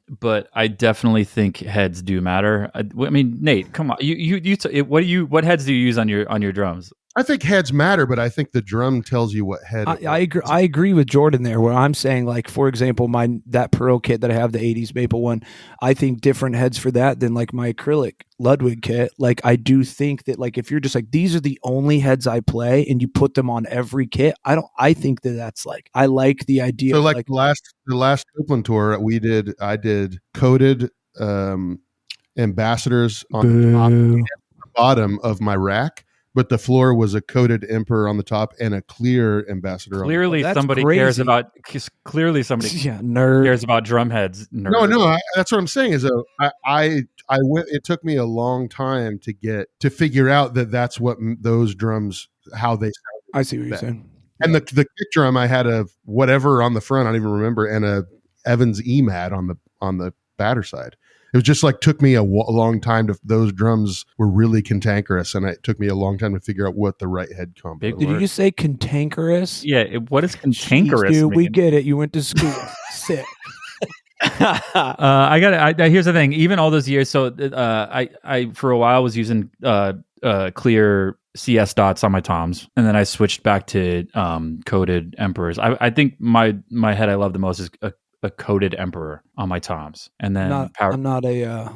But I definitely think heads do matter. I mean, Nate, come on. What heads do you use on your drums? I think heads matter, but I think the drum tells you what head. I agree with Jordan there, where I'm saying, like, for example, that Pearl kit that I have, the 80s Maple one, I think different heads for that than like my acrylic Ludwig kit. Like, I do think that, like, if you're just like, these are the only heads I play, and you put them on every kit, I think that's like, I like the idea. So like the last Copeland tour I did coated ambassadors on the bottom of my rack. But the floor was a coated Emperor on the top and a clear ambassador. Clearly, somebody cares about. Clearly, somebody cares about drum heads. Nerd. No. That's what I'm saying. Is I went. It took me a long time to figure out that's what those drums, how they sound. I see what you're saying. And the kick drum, I had a whatever on the front. I don't even remember, and a Evans EMAT on the batter side. It was just like took me a long time those drums were really cantankerous, and it took me a long time to figure out what the right head combo. Did you just say cantankerous? Yeah. What is cantankerous? Jeez, dude, we get it. You went to school. Sick. Here's the thing. Even all those years, so I for a while was using clear CS dots on my toms, and then I switched back to coated Emperors. I think my head I love the most is a coated Emperor on my toms, and then I'm not a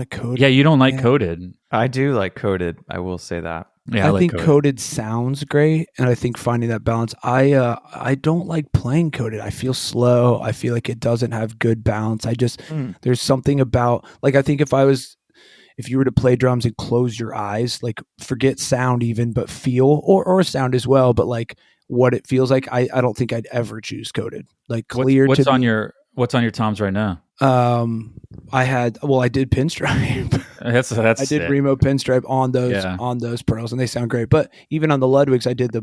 coated. Yeah, you don't like coated. I do like coated. I will say that. Yeah, I think coated sounds great, and I think finding that balance. I don't like playing coated. I feel slow. I feel like it doesn't have good balance. There's something about, like, I think if you were to play drums and close your eyes, like, forget sound even, but feel or sound as well, but like what it feels like, I don't think I'd ever choose coated. Like, clear. What's on your toms right now? I did pinstripe. I did Remo pinstripe on those pearls, and they sound great. But even on the Ludwigs, I did the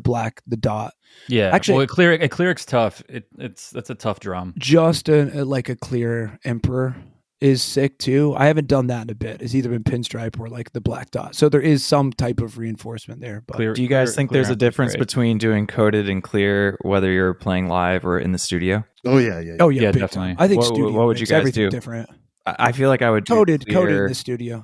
dot. Yeah, actually, Cleric's tough. That's a tough drum. Just a clear Emperor is sick too. I haven't done that in a bit. It's either been pinstripe or like the black dot. So there is some type of reinforcement there. But do you guys think there's a difference between doing coated and clear, whether you're playing live or in the studio? Oh yeah. Oh yeah, definitely. Time. I think studio. What would you guys do? Different. I feel like I would coated in the studio.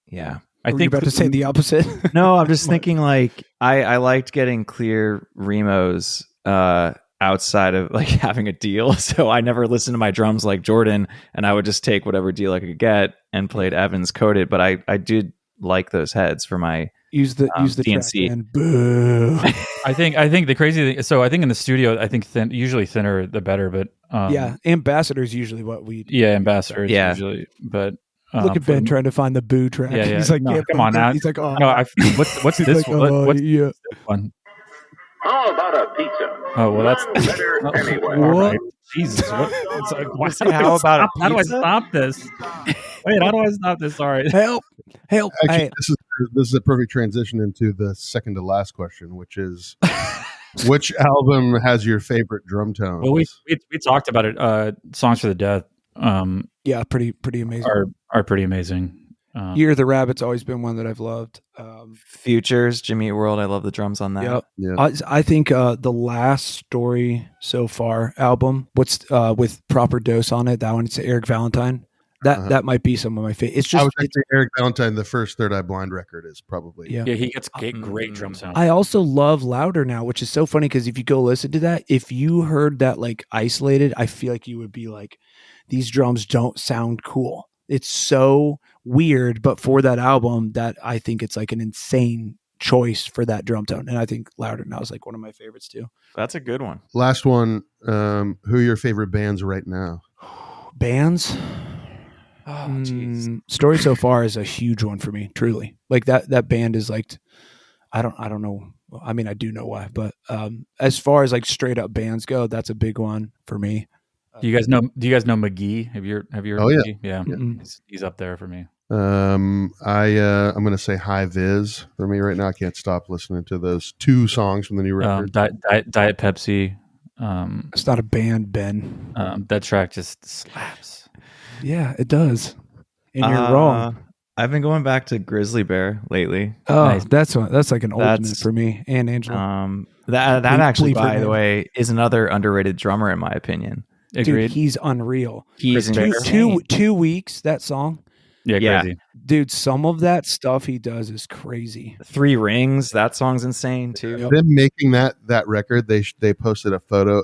Yeah. I think about to say the opposite. No, I'm just thinking, like, I liked getting clear Remos outside of like having a deal. So I never listened to my drums like Jordan, and I would just take whatever deal I could get and played Evans coated. But I did like those heads for my Use the DNC. track and boo. I think the crazy thing. So I think in the studio, I think usually thinner the better. But Yeah, Ambassador is usually what we. yeah, Ambassador is Yeah. usually. But Look at Ben trying to find the boo track. Yeah, yeah. He's like, No, can't come find on it. now. He's like, oh, no, what's He's this like, one? oh, What's yeah. this one? How about a pizza? Oh well, that's Better anyway. All What? right. Jesus, what? It's like, why Say, how about a how do I pizza? stop this? Wait, how do I stop this? Sorry. help. Actually, Hey, this is a perfect transition into the second to last question, which is, which album has your favorite drum tones? Well, we talked about it. Songs for the Death yeah, pretty amazing. are pretty amazing. Year of the Rabbit's always been one that I've loved. Futures, Jimmy Eat World. I love the drums on that. Yep. Yeah. I think the Last Story So Far album, what's with Proper Dose on it, that one, it's Eric Valentine. That might be some of my favorite. It's I just was actually Eric Valentine. The first Third Eye Blind record is probably yeah. Yeah, he gets great drum sound. I also love Louder Now, which is so funny because if you go listen to that, if you heard that like isolated, I feel like you would be like, these drums don't sound cool. It's so weird, but for that album, that I think it's like an insane choice for that drum tone, and I think Louder Now is like one of my favorites too. That's a good one. Last one. Who are your favorite bands right now? Bands. Oh, jeez. Story So Far is a huge one for me, truly. Like that band is like, I don't know. I mean, I do know why, but as far as like straight up bands go, that's a big one for me. Do you guys know McGee? Have you heard Oh, yeah. McGee? Yeah. Mm-mm. He's up there for me. I'm gonna say High Viz for me right now. I can't stop listening to those two songs from the new record. Diet Pepsi. It's not a band, Ben. That track just slaps. Yeah, it does. And you're wrong. I've been going back to Grizzly Bear lately. Oh, nice. that's like an ultimate That's- for me and Angela. That Please- actually, please by forgive. the way, is another underrated drummer in my opinion. Dude, Agreed. he's unreal. He's Chris Bear. insane. 2 weeks, that song. Yeah, Yeah. crazy. Dude, some of that stuff he does is crazy. 3 Rings, that song's insane too. Yep. Them making that record, they posted a photo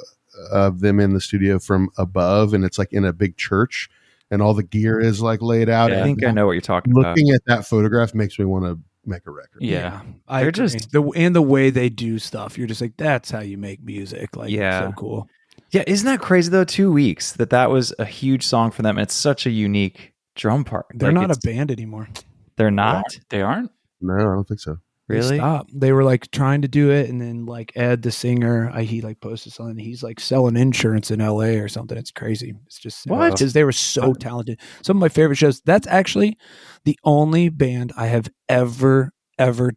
of them in the studio from above, and it's like in a big church, and all the gear is like laid out. Yeah. I And think I know what you're talking about. looking at that photograph makes me want to make a record. Yeah. I They're agree. just- the way they do stuff. You're just like, that's how you make music. Like, Yeah. so cool. Yeah, isn't that crazy though? 2 weeks that was a huge song for them. It's such a unique drum part. They're Like, not a it's- band anymore. They're not They aren't? No, I don't think so. They really. stopped. They were like trying to do it, and then like Ed, the singer, he like posted something. He's like selling insurance in LA or something. It's crazy. It's just What? because they were so talented. Some of my favorite shows. That's actually the only band I have ever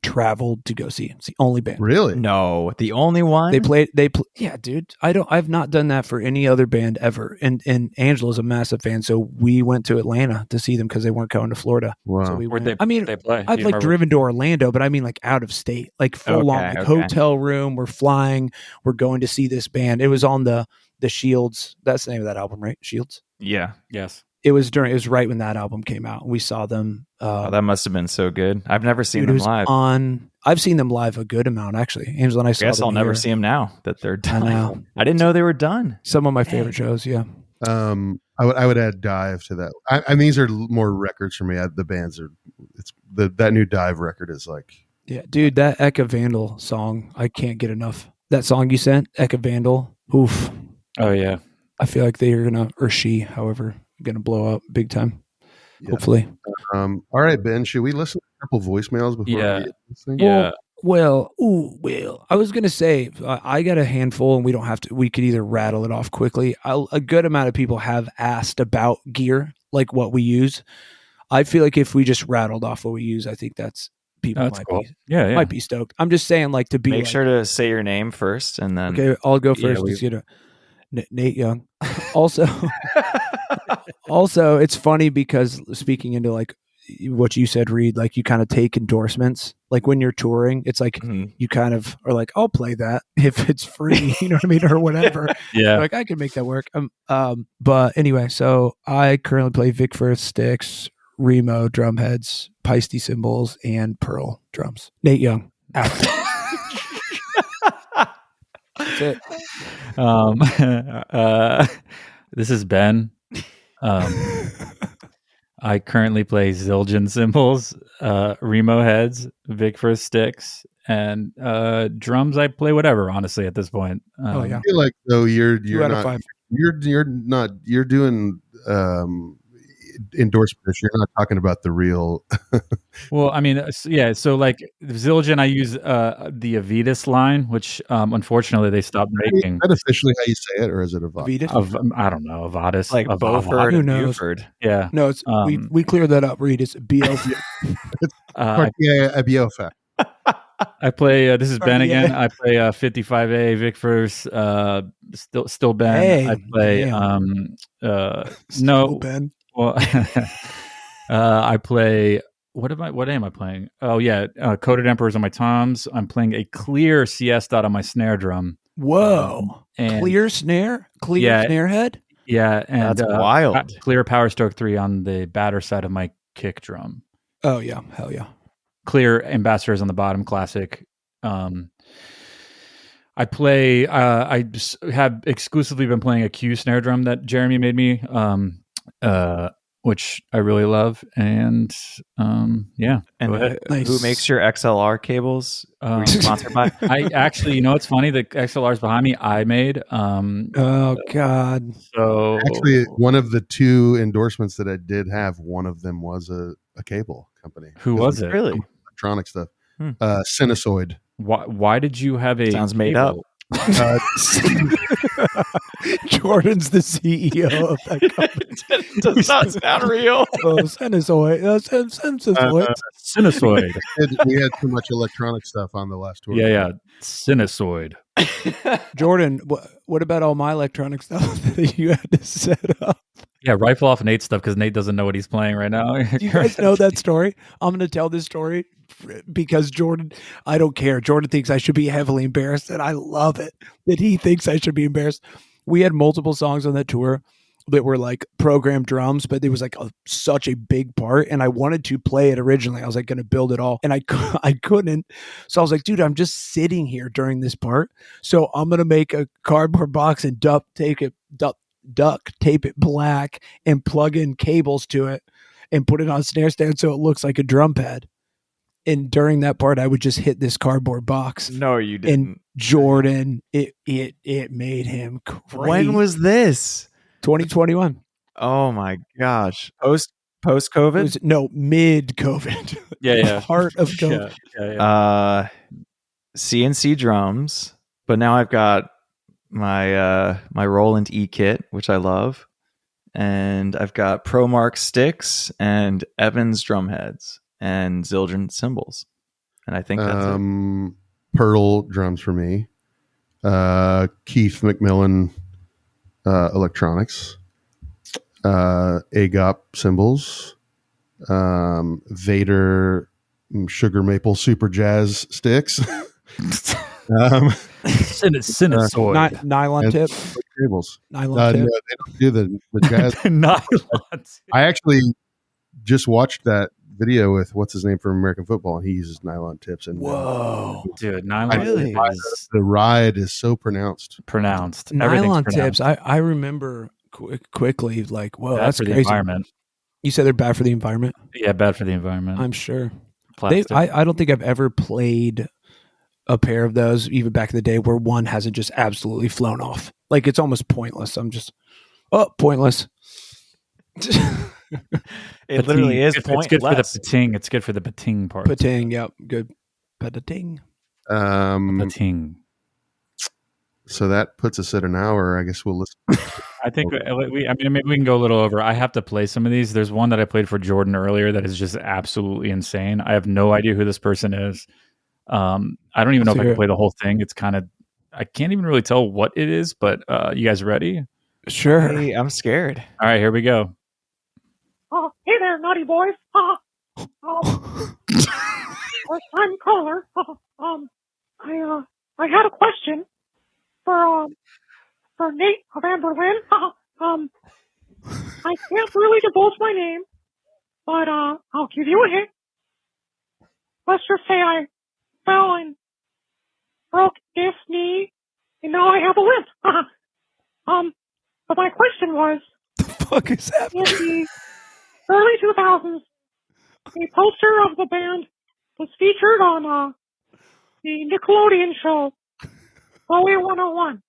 traveled to go see. It's the only band. Really? No, the only one. Yeah, dude. I've not done that for any other band ever. And Angela's a massive fan, so we went to Atlanta to see them because they weren't coming to Florida. Wow. So we Where'd went. they- I mean, They play. I've You like remember? driven to Orlando, but I mean like out of state, like full on Okay, like okay. hotel room. We're flying. We're going to see this band. It was on the Shields. That's the name of that album, right? Shields. Yeah. Yes. It was right when that album came out. We saw them. Oh, that must have been so good. I've never seen dude, it them was live. I've seen them live a good amount actually. Angela and I I saw guess them I'll never here. see them now that they're done. know. I didn't know they were done. Some of my favorite shows. Yeah. I would add Dive to that. I mean, these are more records for me. The bands are. It's that new Dive record is like. Yeah, dude, that Eka Vandal song, I can't get enough. That song you sent, Eka Vandal, oof. Oh yeah. I feel like they are gonna, or she, however, gonna blow up big time. Yeah. Hopefully. All right, Ben. Should we listen to a couple voicemails before Yeah. we get this thing? Yeah. Well, I was gonna say I got a handful, and we don't have to. We could either rattle it off quickly. A good amount of people have asked about gear, like what we use. I feel like if we just rattled off what we use, I think that's people That's might cool. be Yeah. might be stoked. I'm just saying, like to be Make like, sure to say your name first, and then Okay, I'll go Yeah, first. we- Just, Nate Young. Also, it's funny because speaking into like what you said, Reed, like you kind of take endorsements. Like when you're touring, it's like Mhm. you kind of are like, I'll play that if it's free, you know what I mean, or whatever. Yeah. Like I can make that work. But anyway, so I currently play Vic Firth sticks, Remo drum heads, Peisty cymbals, and Pearl drums. Nate Young. Out. That's it. This is Ben. I currently play Zildjian cymbals, Remo heads, Vic First sticks, and drums. I play whatever, honestly, at this point. Oh, yeah. I feel like though you're 2 out of not 5. you're doing endorsement. You're not talking about the real. Well, I mean, yeah. So like Zildjian, I use the Avitas line, which unfortunately they stopped making. Is that officially how you say it, or is it a Avitas? I don't know, Avatis, like Beaufort Who and knows? Buford. Yeah. No, it's we cleared that up. Reed, it's BLV. Abiofa. I play. This is Ben Sorry, again. yeah. I play 55A Vic First. Still Ben. Hey, I play. damn. No. Ben. Well, I play. What am I playing? Oh yeah, Coated Emperors on my toms. I'm playing a clear CS dot on my snare drum. Whoa. And Clear snare? Clear Yeah. snare head? yeah, and That's wild. Clear Power Stroke 3 on the batter side of my kick drum. Oh, yeah. Hell yeah. Clear Ambassadors on the bottom, classic. I play. I just have exclusively been playing a Q snare drum that Jeremy made me, which I really love. And yeah, And go ahead. Nice. who makes your XLR cables? Who are you sponsored by? I actually, it's funny. The XLRs behind me, I made. Oh, God. So Actually, one of the 2 endorsements that I did have, one of them was a cable company. who was it? Really? Electronic stuff. Hmm. Sinusoid. Why did you have a Sounds made cable? Jordan's the CEO of that company. Does not sound real. Oh, Sinusoid. Sinusoid. Sinusoid. We had too much electronic stuff on the last tour. Yeah. Sinusoid. Jordan, what about all my electronic stuff that you had to set up? Yeah, rifle off Nate's stuff because Nate doesn't know what he's playing right now. Do you guys know that story? I'm going to tell this story because Jordan, I don't care. Jordan thinks I should be heavily embarrassed, and I love it that he thinks I should be embarrassed. We had multiple songs on that tour that were like programmed drums, but it was like such a big part, and I wanted to play it originally. I was like going to build it all, and I couldn't. So I was like, dude, I'm just sitting here during this part, so I'm going to make a cardboard box and duct tape it black and plug in cables to it and put it on snare stand so it looks like a drum pad. And during that part, I would just hit this cardboard box. No, you didn't. And Jordan, it made him crazy. When was this? 2021? Oh my gosh. Post COVID? No, mid COVID. Yeah. Heart of COVID. Yeah. CNC drums, but now I've got my my Roland E kit, which I love, and I've got ProMark sticks and Evans drum heads and Zildjian cymbals, and I think that's it. Pearl drums for me. Keith McMillan electronics. AGOP cymbals. Vader sugar maple super jazz sticks. Sinusoid. Nylon tip. Cables. Nylon tip. No, they don't do the jazz. Nylon. I actually just watched that video with what's his name from American Football, and he uses nylon tips. And Whoa. Dude, nylon Really? is the ride is so pronounced. pronounced. Nylon Everything's tips. I remember quickly like, whoa, bad that's for the crazy. environment. You said they're bad for the environment? Yeah, bad for the environment. I'm sure. Plastic. I don't think I've ever played a pair of those, even back in the day, where one hasn't just absolutely flown off. Like it's almost pointless. I'm just, pointless. It literally is It's good for the pointless. pating. It's good for the pating part. Pating, yep, good. Pating. Pating. So that puts us at an hour. I guess we'll listen. I think maybe we can go a little over. I have to play some of these. There's one that I played for Jordan earlier that is just absolutely insane. I have no idea who this person is. I don't even know if I can play the whole thing. It's kind of, I can't even really tell what it is, but you guys ready? Sure. Hey, I'm scared. All right, here we go. Hey there, naughty boys. I'm caller. I had a question for Nate of Amberlin. I can't really divulge my name, but I'll give you a hint. Let's just say I fell and broke this knee, and now I have a limp. But my question was, The fuck is in happening? the early 2000s, a poster of the band was featured on the Nickelodeon show Bowie 101,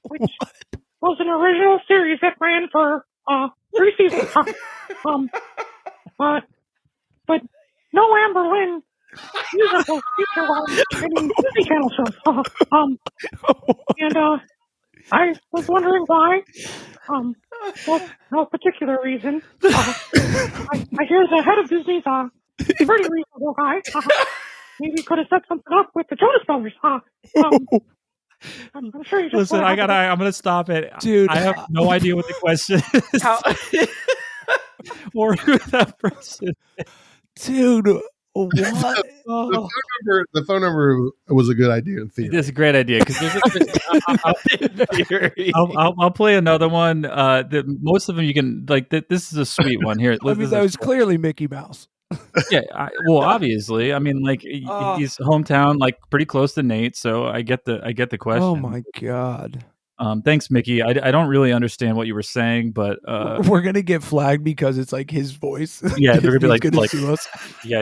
which was an original series that ran for 3 seasons. But no Amber Lynn music was featured on any Disney Channel shows. And I was wondering why. For no particular reason. I hear the head of Disney's a pretty reasonable guy. Maybe he could have set something up with the Jonas Brothers. I'm sure you just Listen, I'm gonna stop it, Dude. I have no idea what the question is, or who that person is. Dude, what? Oh. The phone number was a good idea in theory. This is a great idea because I'll play another one. Most of them you can like. This is a sweet one here. I mean, that was clearly Mickey Mouse. Yeah, well, obviously, I mean, like he's hometown, like pretty close to Nate, so I get the question. Oh my god! Thanks, Mickey. I don't really understand what you were saying, but we're gonna get flagged because it's like his voice. Yeah, they're gonna be He's like sue us. Yeah.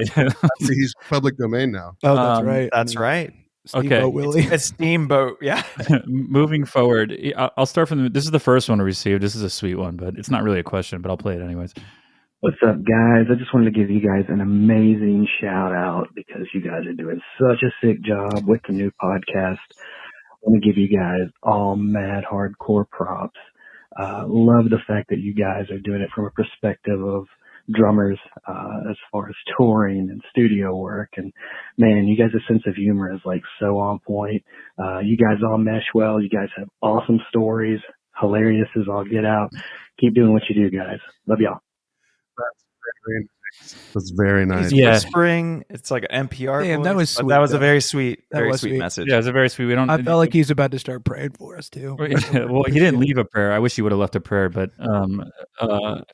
He's public domain now. Oh, that's right. That's right. Steamboat Okay. Willie. It's Steamboat. Yeah. Moving forward, I'll start from this is the first one I received. This is a sweet one, but it's not really a question, but I'll play it anyways. What's up, guys? I just wanted to give you guys an amazing shout out because you guys are doing such a sick job with the new podcast. I want to give you guys all mad hardcore props. Love the fact that you guys are doing it from a perspective of drummers as far as touring and studio work. And man, you guys' sense of humor is like so on point. You guys all mesh well. You guys have awesome stories. Hilarious as all get out. Keep doing what you do, guys. Love y'all. That's very nice. He's whispering. It's like an NPR. Damn, that voice, was but sweet, that was a though. very sweet, That very was sweet sweet. message. Yeah, it's a very sweet. We don't. I felt like he's about to start praying for us too. Well, he didn't leave a prayer. I wish he would have left a prayer, but That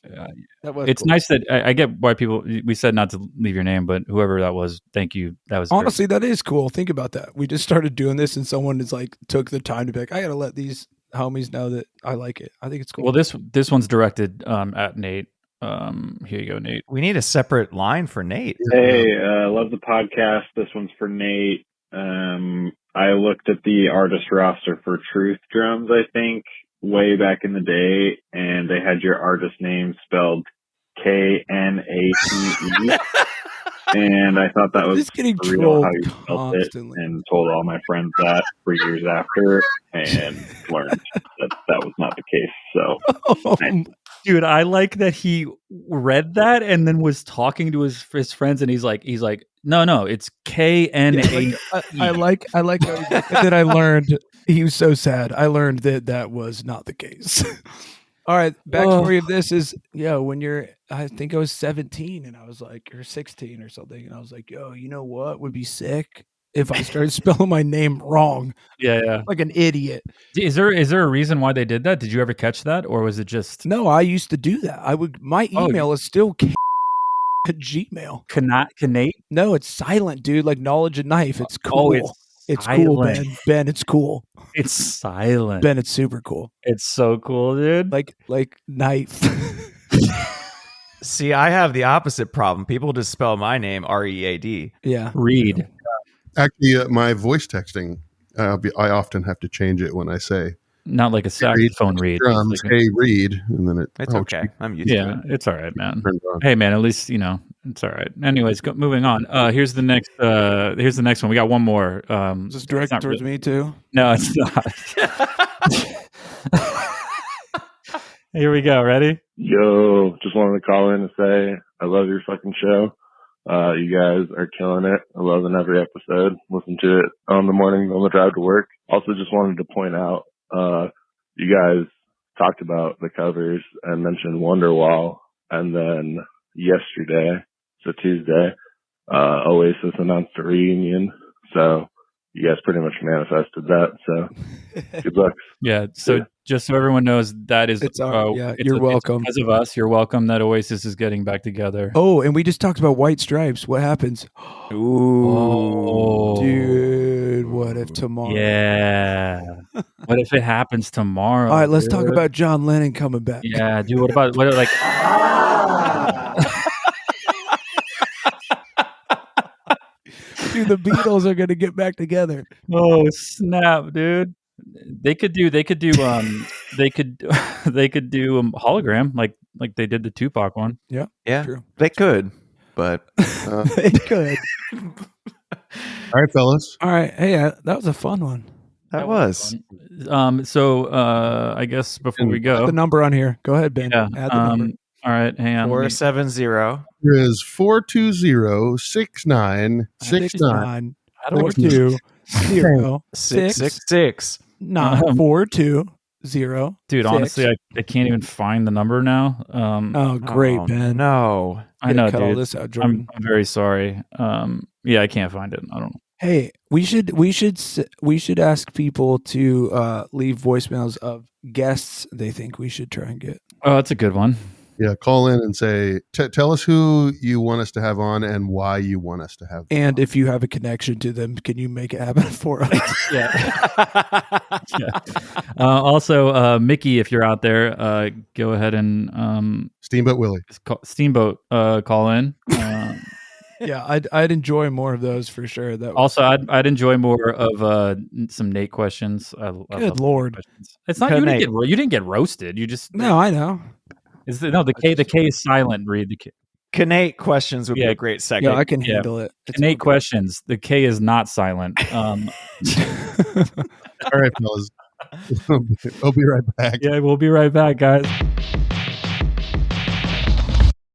was it's cool. nice that I get why people. We said not to leave your name, but whoever that was, thank you. That was Honestly, that is cool. Think about that. We just started doing this, and someone is like took the time to be like, I gotta let these homies know that I like it. I think it's cool. Well, this one's directed at Nate. Here you go, Nate. We need a separate line for Nate. Hey, love the podcast. This one's for Nate. I looked at the artist roster for Truth Drums, I think, way back in the day, and they had your artist name spelled Knate. And I thought that was Just getting real trolled how you spelled it, constantly. and told all my friends that for years after, and learned that was not the case. So Dude, I like that he read that and then was talking to his friends, and he's like, no, it's Knate. I like how that I learned he was so sad. I learned that was not the case. All right, backstory of this is, when I think I was 17 and I was like, or 16 or something, and I was like, you know what would be sick if I started spelling my name wrong, Yeah. like an idiot. Is there a reason why they did that? Did you ever catch that, or was it just No, I used to do that. My email is still at Gmail. Knate? No, it's silent, dude. Like Knowledge and Knife. It's cool. It's cool, silent. Ben. Ben, it's cool. It's silent. Ben, it's super cool. It's so cool, dude. Like knife. See, I have the opposite problem. People just spell my name READ. Yeah. Read. Actually, my voice texting, I often have to change it when I say Not like a saxophone read. drums, It's like hey, read, and then It's okay. I'm used to it. it's all right, man. turns on. Hey, man, at least it's all right. Anyways, moving on. Here's the next. Here's the next one. We got one more. Is this directed not towards me too? No, it's not. Here we go. Ready? Yo, just wanted to call in and say I love your fucking show. You guys are killing it. I love every episode. Listen to it on the morning on the drive to work. Also, just wanted to point out, you guys talked about the covers and mentioned Wonderwall, and then yesterday, so Tuesday, Oasis announced a reunion. So you guys pretty much manifested that. So good luck. Yeah. So just so everyone knows, that is. You're welcome. Because of us, you're welcome that Oasis is getting back together. Oh, and we just talked about White Stripes. What happens? Ooh. Dude, what if tomorrow? Yeah. What if it happens tomorrow? All right, let's talk dude? about John Lennon coming back. Yeah, dude. What Dude, the Beatles are gonna get back together. Oh snap, dude! They could do they could do hologram like they did the Tupac one. Yeah, True. they could, but They could. All right, fellas. All right. Hey, that was a fun one. that was. fun. So I guess before we Add go, the number on here. Go ahead, Ben. yeah. Add the number. All right, hang on. let me- 470. Here is 420-6969. 42 0 6 666. 9 4 2 0. Dude, honestly, I can't even find the number now. Oh, great, Oh, Ben. no. I know, cut all dude. this out, Jordan. I'm very sorry. Yeah, I can't find it. I don't know. Hey, we should ask people to leave voicemails of guests they think we should try and get. Oh, that's a good one. Yeah, call in and say, tell us who you want us to have on and why you want us to have them And on. if you have a connection to them, can you make it happen for us? Yeah. Also, Mickey, if you're out there, go ahead and Steamboat Willie. Steamboat call in. Yeah, I'd enjoy more of those for sure. That was, Also, I'd enjoy more of some Nate questions. I good love Lord. questions. It's not Good you Nate. didn't get roasted. You just No, I know. the K is silent. Read the K. Canate questions would be Yeah. a great segment. Yeah, I can Yeah. handle it. It's Nate all questions. The K is not silent. All right, fellas. I'll be right back. Yeah, we'll be right back, guys.